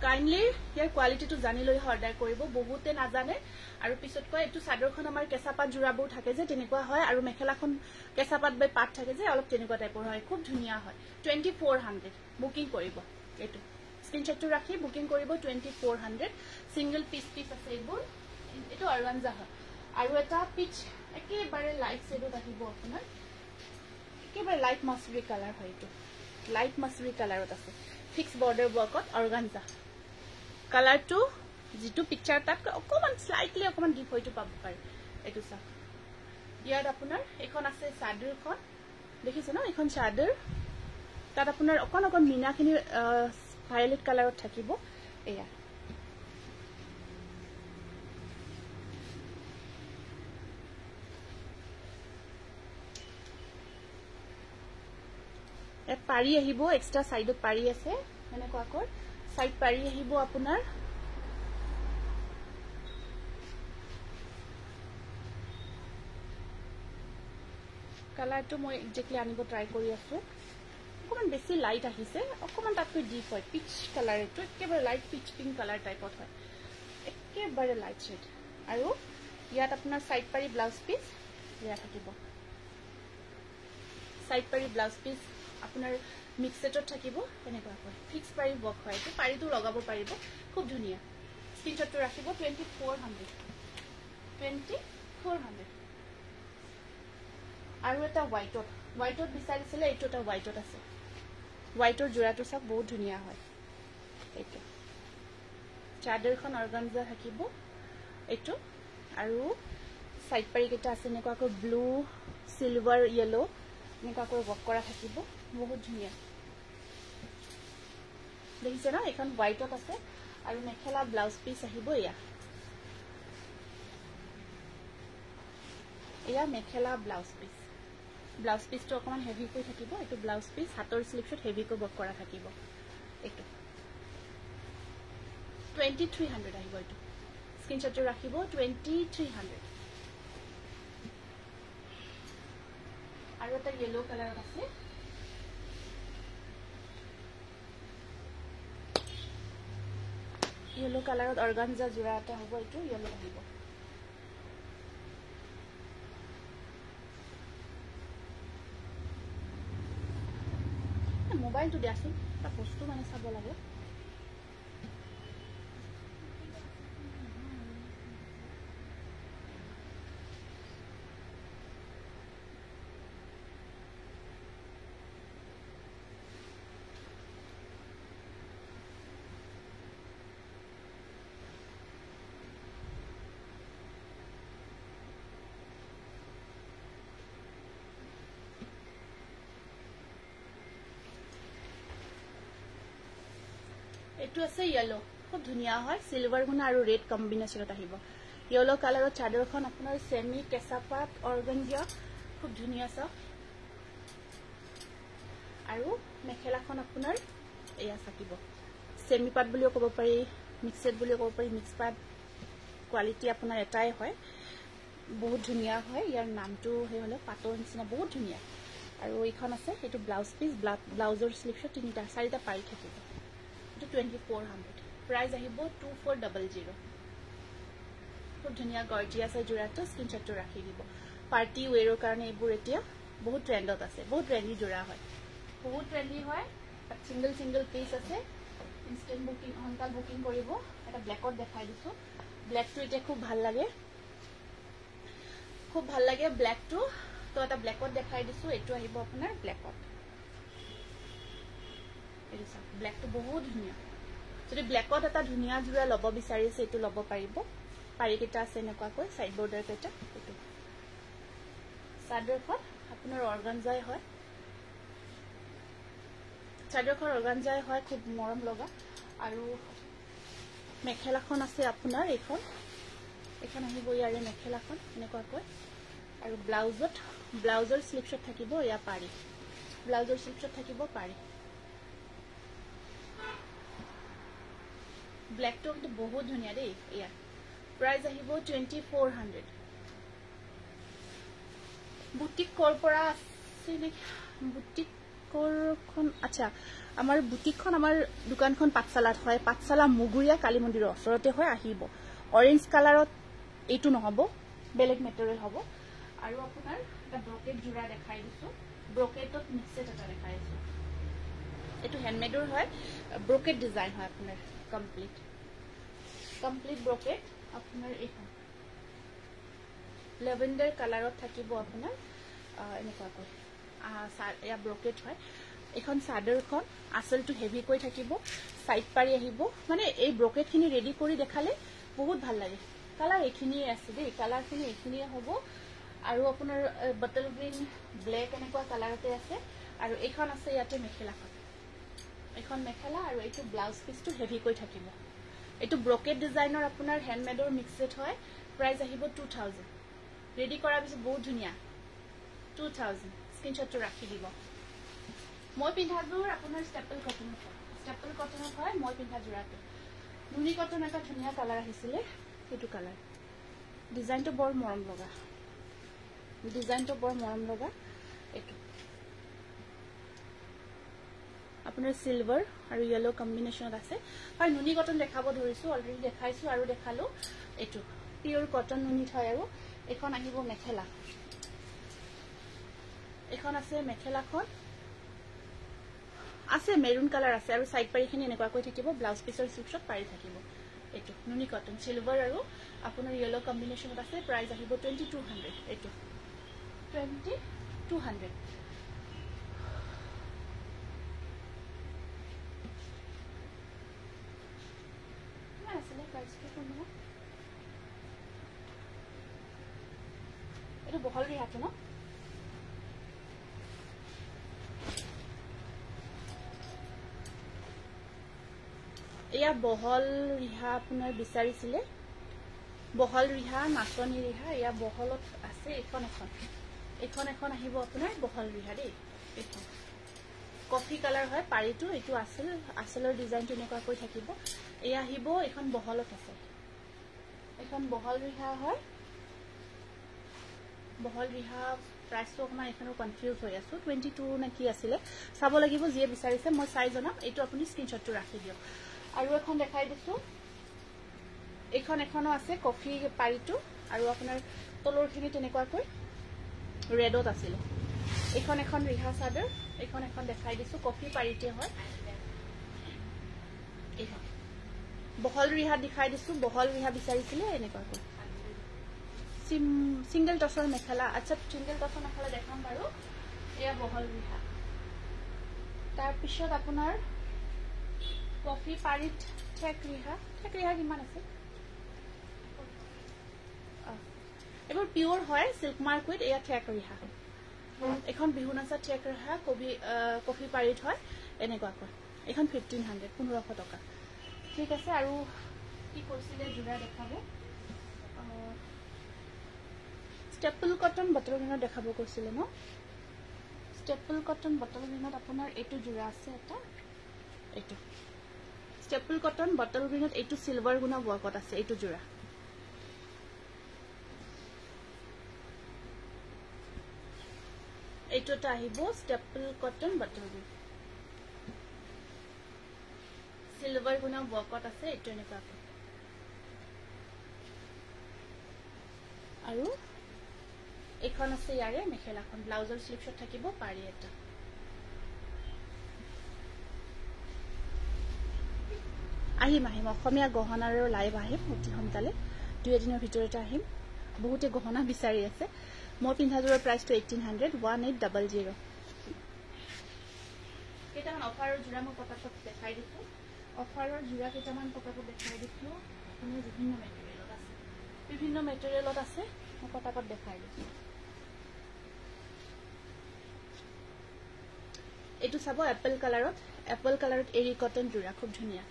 কাইন্ডলি ইয়াৰ কোৱালিটিটো জানি লৈ অৰ্ডাৰ কৰিব বহুতে নাজানে আৰু পিছত কয় এইটো চাদৰখন আমাৰ কেঁচা পাট জোৰাবোৰ থাকে যে তেনেকুৱা হয় আৰু মেখেলাখন কেঁচা পাট বাই পাট থাকে যে অলপ তেনেকুৱা টাইপৰ হয় খুব ধুনীয়া হয় 2400 বুকিং কৰিব এইটো স্ক্ৰিনশ্বটটো ৰাখি বুকিং কৰিব 2400 সিঙ্গল পিস আছে এইবোৰ এইটো অৰ্গানজা হয় আৰু এটা পিচ একেবাৰে লাইট শেডত আহিব আপোনাৰ একেবাৰে লাইট মাছৰি কালাৰ হয় এইটো লাইট মাছৰি কালাৰত আছে ফিক্স বৰ্ডাৰ ওয়াৰ্কত অৰ্গানজা কালাৰটো যেটো পিকচাৰ তাত অকমান স্লাইটলি অকমান ডিপ হয়তো পাব পাৰে এইটো সা ইয়াত আপোনাৰ এখন আছে চাদৰখন দেখিছে ন এখন চাদৰ তাত আপোনাৰ অকন মিনাখিনি ভায়োলেট কালাৰত থাকিব এয়া পাৰি আহিব এক্সট্ৰা সাইডত পাৰি আছে মানে কোৱাকৰ সাইড পাৰি আহিব আপোনাৰ কালাৰটো মই এক্স্যাক্টলি আনিব ট্ৰাই কৰি আছো অকমান বেছি লাইট আহিছে অকমান তাতকৈ ডিপ হয় পিচ কালাৰ এটো একেবাৰে লাইট পিচ পিংক কালাৰ টাইপত হয় একেবাৰে লাইট শেড আৰু ইয়াত আপোনাৰ সাইড পাৰি ব্লাউজ পিস ইয়া থাকিব সাইড পাৰি ব্লাউজ পিস আপোনাৰ মিক্স সেটত থাকিব এনেকুৱা হয় ফিক্স পাৰি বক হয় তো পাৰিটো লগাব পাৰিব খুব ধুনিয়া স্ক্ৰিনশ্বটটো ৰাখিব 2400 আৰু এটা হোৱাইটত বিচাৰিছিলে এইটো এটা হোৱাইটত আছে হোৱাইটৰ জোৰাটো সব বহুত ধুনিয়া হয় এইটো চাদৰখন অৰ্গানজা থাকিব এইটো আৰু সাইড পাৰি কেটা আছে নেকুৱাকৈ ব্লু সিলভাৰ ইয়েলো নেকুৱাকৈ ওয়াৰ্ক কৰা থাকিব বহুত ধুনিয়া দেখিছে না এখন হোৱাইটত আছে আৰু মেখেলা ব্লাউজ পিস আহিব এয়া মেখেলা ব্লাউজ পিসটো অকমান হেভি কৈ থাকিব এটো ব্লাউজ পিস হাতৰ স্লিপছত হেভি কৈ ওয়াৰ্ক কৰা থাকিব এটো 2300 আহিব এটো স্ক্ৰিনশ্বটটো ৰাখিব 2300 আৰু এটা ইয়েলো কালাৰ আছে ইয়েলো কালাৰত অৰ্গানজা জোৰা এটা হ'ব এটো ইয়েলো আহিব মোবাইলটো দিয়াছোন তা বস্তু মানে চাব লাগে এটো আছে ইয়েলো খুব ধুনিয়া হয় সিলভাৰ গুণ আৰু ৰেড কম্বিনেশনত আহিব ইয়েলো কালাৰত চাদৰখন আপোনাৰ সেমি কেঁচা পাট অৰ্গানজা খুব ধুনিয়া সা আৰু মেখেলাখন আপোনাৰ এয়া থাকিব সেমি পাট বুলিও ক'ব পাৰি মিক্সড বুলিও ক'ব পাৰি মিক্স পাট কোৱালিটি আপোনাৰ এটাই হয় বহুত ধুনিয়া হয় ইয়াৰ নামটো হে হলো পাটৰ নিচিনা বহুত ধুনিয়া আৰু এইখন আছে এটো ব্লাউজ পিস ব্লাউজৰ স্লিপছত তিনিটা চাৰিটা পাৰি থাকিব 2400 प्राइस আহিব 2400 খুব ধুনিয়া গৰ্জিয়াস আছে জোৰাটো স্ক্ৰিনশ্বটটো ৰাখি দিব পাৰ্টি ওৱেৰৰ কাৰণে এইবোৰ এতিয়া বহুত ট্ৰেন্ডত আছে বহুত ট্ৰেন্ডি জোৰা হয় বহুত ট্ৰেন্ডি হয় সিঙ্গল পিস আছে ইনস্ট্যান্ট বুকিং অনকাল বুকিং কৰিব এটা ব্ল্যাকত দেখাই দিছো ব্ল্যাকটো এটা খুব ভাল লাগে ব্ল্যাকটো তো এটা ব্ল্যাকত দেখাই দিছো এটো আহিব আপোনাৰ ব্ল্যাকত এৰিছা ব্ল্যাকটো বহুত ধুনিয়া যদি ব্ল্যাকত এটা ধুনিয়া জোৰা লব বিচাৰিছে এটো লব পাৰিব পাৰি কেটা আছে নেকুৱাকৈ সাইড বৰ্ডাৰ কেটা এটো চাদৰখন আপোনাৰ অৰ্গানজাই হয় চাদৰখন অৰ্গানজাই হয় খুব মৰম লগা আৰু মেখেলাখন আছে আপোনাৰ এখন আহিব ইয়াৰে মেখেলাখন এনেকুৱাকৈ আৰু ব্লাউজৰ স্লিপছত থাকিব এয়া পাৰি ব্লাউজৰ স্লিপছত থাকিব পাৰি ব্ল্যাকটো কিন্তু বহুত ধুনীয়া দেই এয়া প্ৰাইস আহিব 2400 বুটিক কৰ পৰা আছে নে বুটিক কৰখন আচ্ছা আমাৰ বুটিকখন আমাৰ দোকানখন পাঠশালাত হয় পাঠশালা মুগুৰিয়া কালী মন্দিৰৰ ওচৰতে হয় আহিব অৰেঞ্জ কালাৰত এইটো নহব বেলেগ মেটেৰিয়েল হ'ব আৰু আপোনাৰ এটা ব্ৰকেট জোৰা দেখাই দিছো ব্ৰকেটত মিক্সেট এটা দেখাই দিছো এটো হ্যান্ডমেডৰ হয় ব্ৰকেট ডিজাইন হয় আপোনাৰ কমপ্লিট ব্ৰকেট আপোনাৰ এইখন লেভেন্ডাৰ কালাৰত থাকিব আপোনাৰ এনেকুৱাকৈ এয়া ব্ৰকেট হয় এখন চাদৰখন আসলটো হেভি কৈ থাকিব সাইড পাৰি আহিব মানে এই ব্ৰকেটখিনি ৰেডি কৰি দেখালে বহুত ভাল লাগে কালাৰ এখিনিয়ে আছে দেই কালাৰখিনি এখিনিয়ে হ'ব আৰু আপোনাৰ বটল গ্ৰীন ব্ল্যাক এনেকুৱা কালাৰতে আছে আৰু এইখন আছে ইয়াতে মেখেলাখন এইখন মেখেলা আৰু এইটো ব্লাউজ পিসটো হেভি কৈ থাকিব এইটো ব্ৰকেট ডিজাইনৰ আপোনাৰ হ্যান্ডমেডৰ মিক্সড হয় প্ৰাইস আহিব 2000 ৰেডি কৰাৰ পিছত বহুত ধুনীয়া 2000 স্ক্ৰিনশ্বটটো ৰাখি দিব মই পিন্ধাযোৰ আপোনাৰ ষ্টেপল কটনৰ হয় মই পিন্ধা জোৰাটো নুনি কটন এটা ধুনীয়া কালাৰ আহিছিলে এইটো কালাৰ ডিজাইনটো বৰ মৰম লগা এইটো আপোনাৰ সিলভাৰ আৰু ইয়েলো কম্বিনেশনত আছে হয় নুনি কটন দেখাব ধৰিছো অলৰেডি দেখাইছো আৰু দেখালো এইটো পিওৰ কটন নুনি হয় আৰু এখন আহিব মেখেলা এখন আছে মেখেলাখন আছে মেৰুন কালাৰ আছে আৰু সাইড পাৰিখিনি এনেকুৱা কৈ থাকিব ব্লাউজ পিসৰ স্লিপছত পাৰি থাকিব এইটো নুনি কটন সিলভাৰ আৰু আপোনাৰ ইয়েলো কম্বিনেশনত আছে প্ৰাইস আহিব 2200 এইটো 2200 আসলে প্ৰাইসটা কোন না এটা বহল ৰিহাটো ন এয়া বহল ৰিহা আপোনাৰ বিচাৰিছিলে বহল ৰিহা নাচনি ৰিহা এয়া বহলত আছে এখন আহিব আপোনাৰ বহল ৰিহা দেই এইখন কফি কালাৰ হয় পাৰিটো এইটো আসলৰ ডিজাইনটো এনেকুৱা কৈ থাকিব এয়া আহিব এখন বহলত আছে এখন বহল ৰিহা হয় বহল ৰিহা প্ৰাইসটো অকমান এখনো কনফিউজ হৈ আছো 22 না কি আছিল চাব লাগিব যিয়ে বিচাৰিছে মই চাই জনাম এইটো আপুনি স্ক্ৰিনশ্বটটো ৰাখি দিয়ক আৰু এখন দেখাই দিছো এখনো আছে কফি পাৰিটো আৰু আপোনাৰ তলৰখিনি তেনেকুৱা কৈ ৰেডত আছিল এখন ৰিহা চাদৰ এখন দেখাই দিছো কফি পাৰিতে হয় এইখন বহল ৰিহা দেখাই দিছো বহল ৰিহা বিচাৰিছিলে এনেকুৱা কৈ সিঙ্গল টসৰ মেখেলা আচ্ছা সিঙ্গল টসৰ মেখেলা দেখাম বাৰু এয়া বহল ৰিহা তাৰ পিছত আপোনাৰ কফি পাৰিত ঠেক ৰিহা কিমান আছে এবাৰ পিওৰ হয় সিল্ক মাৰ্ক উইথ এয়া ঠেক ৰিহা এখন বিহুনাচা ঠেক ৰিহা কফি পাৰিত হয় এনেকুৱা কৈ এখন 1500 টকা ঠিক আছে আৰু কি কৈছিলে জোৰা দেখাব স্টেপল কটন বটল গ্ৰীনত দেখাব কৈছিলে ন স্টেপল কটন বটল গ্ৰীনত আপোনাৰ এইটো জোৰা আছে এটা এইটো স্টেপল কটন বটল গ্ৰীনত এইটো সিলভাৰ গুণা ওয়াৰ্কত আছে এইটো জোৰা এইটোটা আহিব staple cotton bottle green silver গুণা ওয়াৰ্কত আছে এইটো এনেকুৱা আৰু এখন আছে ইয়াৰে মেখেলাখন ব্লাউজৰ স্লিপছত থাকিব পাৰি এটা আহিম অসমীয়া গহনাৰ লাইভ আহিম অতি সোনকালে 2 দিনৰ ভিতৰতে আহিম বহুতে গহনা বিচাৰি আছে মই পিন্ধাজোৰৰ প্ৰাইসটো 1800 1800 কেইটামান অফাৰৰ জোৰা মই পটাপট দেখাই দিছো অফাৰৰ জোৰা কেইটামান পটাপট দেখাই দিছো আপুনি বিভিন্ন মেটেৰিয়েলত আছে মই পটাপট দেখাই দিছো এইটো চাব এপল কালাৰত এৰি কটন জোৰা খুব ধুনীয়া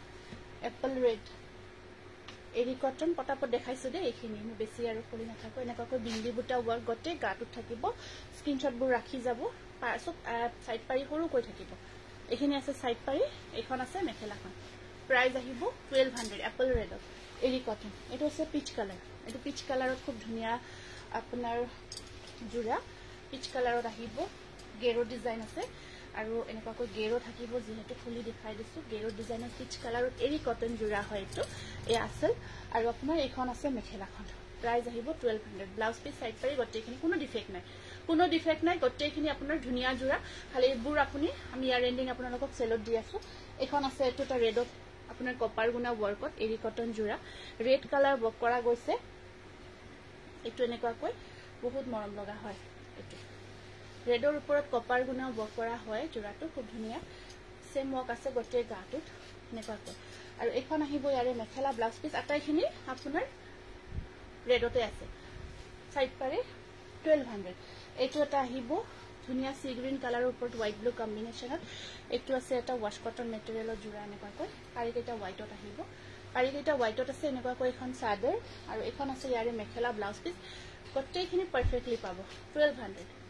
এপল ৰেড এৰি কটন পটাপট দেখাইছো দে এইখিনি মই বেছি আৰু খুলি নাথাকো এনেকৈ বিন্দি বুটা ওয়াৰ্ক গটে গাটুত থাকিব স্ক্ৰিনশট বোৰ ৰাখি যাব সব সাইড পাৰি সৰু কৈ থাকিব এইখিনি আছে সাইড পাৰি এখন আছে মেখেলাখন প্ৰাইস আহিব 1200 এপল ৰেডত এৰি কটন এটো আছে পিচ কালাৰ এটো পিচ কালাৰত খুব ধুনিয়া আপোনাৰ জোৰা পিচ কালাৰত আহিব গেৰো ডিজাইন আছে আৰু এনেকৈ গেৰো থাকিব যেহেতু খুলি দেখাই দিছো গেৰো ডিজাইনৰ পিচ কালাৰত এৰি কটন জোৰা হয় এটো এ আসল আৰু আপোনাৰ এখন আছে মেখেলাখন প্ৰাইস আহিব 1200 ব্লাউজ পিস সাইড পাৰি গটেখিনি কোনো ডিফেক্ট নাই গটেখিনি আপোনাৰ ধুনিয়া জোৰা খালি এবোৰ আপুনি আমি ইয়াৰ এন্ডিং আপোনালোকক সেলত দি আছো এখন আছে এটো এটা ৰেডত আপোনাৰ কপাৰ গুনা ওয়াৰ্কত এৰি কটন জোৰা ৰেড কালাৰ বক কৰা গৈছে এটো এনেকৈ বহুত মৰম লগা হয় এটো ৰেডৰ ওপৰত কপাৰ গুনা বক কৰা হয় জোৰাটো খুব ধুনিয়া সেম ওয়াৰ্ক আছে গটে গাটুত এনেকৈ আৰু এখন আহিব ইয়াৰে মেখেলা ব্লাউজ পিস আটাইখিনি আপোনাৰ ৰেডতে আছে সাইড পাৰি 1200 এটো এটা আহিব ধুনিয়া সি গ্ৰীন কালাৰৰ ওপৰত হোৱাইট ব্লু কম্বিনেশনত এটো আছে এটা ওয়াশ কটন মেটেৰিয়েলৰ জোৰা এনেকৈ পাৰিকেটা হোৱাইটত আহিব পাৰিকেটা হোৱাইটত আছে এনেকৈ এখন চাদৰ আৰু এখন আছে ইয়াৰে মেখেলা ব্লাউজ পিস গটেখিনি পাৰফেক্টলি পাব 1200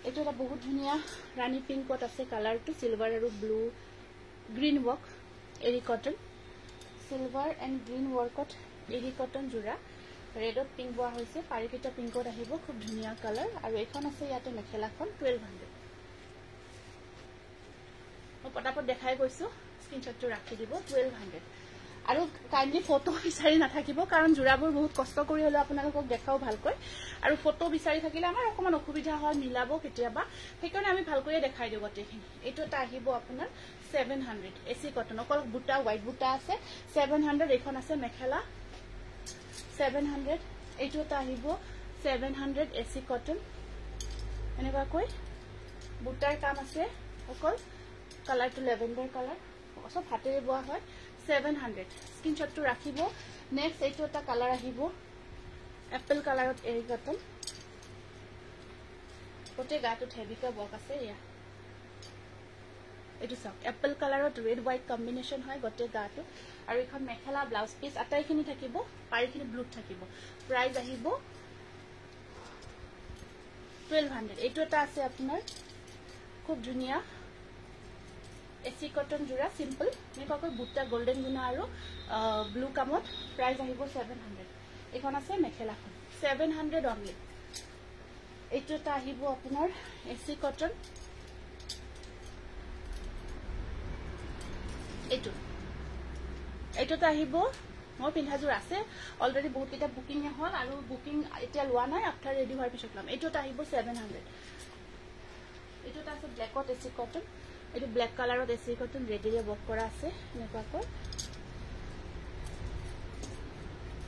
এটো এটা বহুত ধুনিয়া ৰাণী পিংকত আছে কালাৰটো সিলভাৰ আৰু ব্লু গ্ৰীন ওয়াৰ্ক এৰি কটন সিলভাৰ এন্ড গ্ৰীন ওয়াৰ্কত এৰি কটন জোৰা ৰেডত পিংক বোৱা হৈছে পাৰিকেটা পিংকত আহিব খুব ধুনিয়া কালাৰ আৰু এখন আছে ইয়াতে মেখেলাখন 1200 মই পটাপট দেখাই গৈছো স্ক্ৰিনশটটো ৰাখি দিব 1200 আৰু কাইন্ডলি ফটো বিচাৰি নাথাকিব কাৰণ জোৰাবোৰ বহুত কষ্ট কৰি হলো আপোনালোকক দেখাও ভালকৈ আৰু ফটো বিচাৰি থাকিলে আমাৰ অকমান অসুবিধা হয় মিলাব কেতিয়াবা সেইকাৰণে আমি ভালকৈ দেখাই দিও গটেখিনি এটো তা আহিব আপোনাৰ 700 এসি কটন অকল বুটা হোৱাইট বুটা আছে 700 এখন আছে মেখেলা 700 এটো তা আহিব 700 এসি কটন এনেকৈ বুটাৰ কাম আছে অকল কালাৰটো লেভেণ্ডাৰ কালাৰ সব হাতেৰে বোৱা হয় 700 স্ক্ৰিনশটটো ৰাখিব নেক্সট এটো এটা কালাৰ আহিব এপল কালাৰত এৰি কটন গটে গাটুত হেভিকা বক আছে ইয়া এটো সব এপল কালাৰত ৰেড হোৱাইট কম্বিনেশন হয় গটে গাটু আৰু এখন মেখেলা ব্লাউজ পিস আটাইখিনি থাকিব পাৰিখিনি ব্লু থাকিব প্ৰাইস আহিব 1200 এটো এটা আছে আপোনাৰ খুব ধুনিয়া এসি কটন জোৰা সিম্পল নেকৈ বুটা গোল্ডেন গুনা আৰু ব্লু কামত প্রাইস আহিব 700 এখন আছে মেখেলাখন 700 অনলি এটো এটা আহিব আপোনাৰ এসি কটন এটোটা আহিব মই পিন্ধাজুৰ আছে অলৰেডি বহুত কিটা বুকিং হল আৰু বুকিং এতিয়া লোৱা নাই আফটাৰ ৰেডি হোৱাৰ পিছত লম এটোটা আহিব 700 এটোটা আছে ব্ল্যাকত এসি কটন এটো ব্ল্যাক কালাৰত এসি কটন ৰেডিৰে বক কৰা আছে এনেকৈ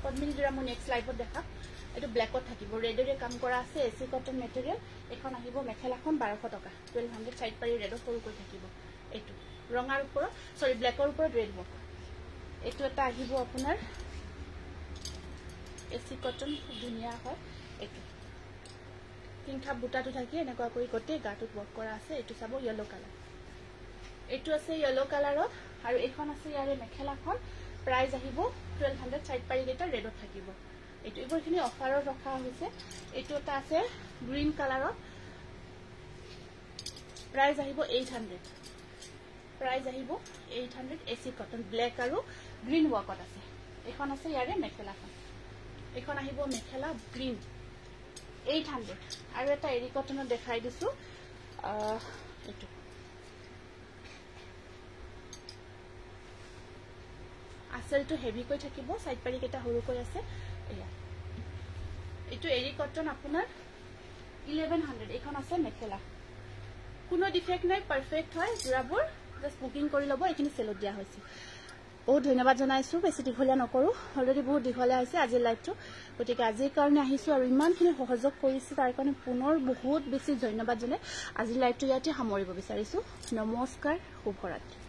পদ্মিনী জোৰা মই নেক্সট লাইভত দেখা এটো ব্ল্যাকত থাকিব ৰেডিৰে কাম কৰা আছে এসি কটন মেটেৰিয়েল এখন আহিব মেখেলাখন 1200 টকা 1200 সাইড পাৰি ৰেড সৰু কৈ থাকিব এটো ৰঙাৰ ওপৰত সৰি ব্ল্যাকৰ ওপৰত ৰেড বক এটো এটা আহিব আপোনাৰ এসি কটন ধুনিয়া হয় এটো তিনটা বুটাটো থাকি এনেকৈ কৰি গটে গাটুত বক কৰা আছে এটো চাব ইয়েলো কালাৰ এটো আছে ইয়েলো কালাৰত আৰু এখন আছে ইয়াৰে মেখেলাখন প্ৰাইস আহিব 1200 সাইড পাৰি গেটা ৰেডত থাকিব এটো ইবৰখিনি অফাৰত ৰখা হৈছে এটো এটা আছে গ্ৰীন কালাৰত প্ৰাইস আহিব 800 প্ৰাইস আহিব 800 এসি কটন ব্ল্যাক আৰু গ্ৰীন ওয়াৰ্কত আছে এখন আছে ইয়াৰে মেখেলাখন এখন আহিব মেখেলা গ্ৰীন 800 আৰু এটা এৰি কটনত দেখাই দিছো এটো আসলটো হেভি কৈ থাকিব সাইড পাৰি কেটা সৰু কৈ আছে এয়া এটো এৰি কটন আপোনাৰ 1100 এখন আছে মেখেলা কোনো ডিফেক্ট নাই পাৰফেক্ট হয় জোৰাবোৰ জাস্ট বুকিং কৰি লব এখিনি সেলত দিয়া হৈছে বহুত ধন্যবাদ জনাইছো বেছি দীঘলীয়া নকৰো অলৰেডি বহুত দীঘলীয়া হৈছে আজি লাইভটো গতিকে আজিৰ কাৰণে আহিছো আৰু ইমানখিনি সহযোগ কৰিছে তাৰ কাৰণে পুনৰ বহুত বেছি ধন্যবাদ জনাই আজি লাইভটো ইয়াতে সামৰিব বিচাৰিছো নমস্কাৰ শুভৰাত্ৰি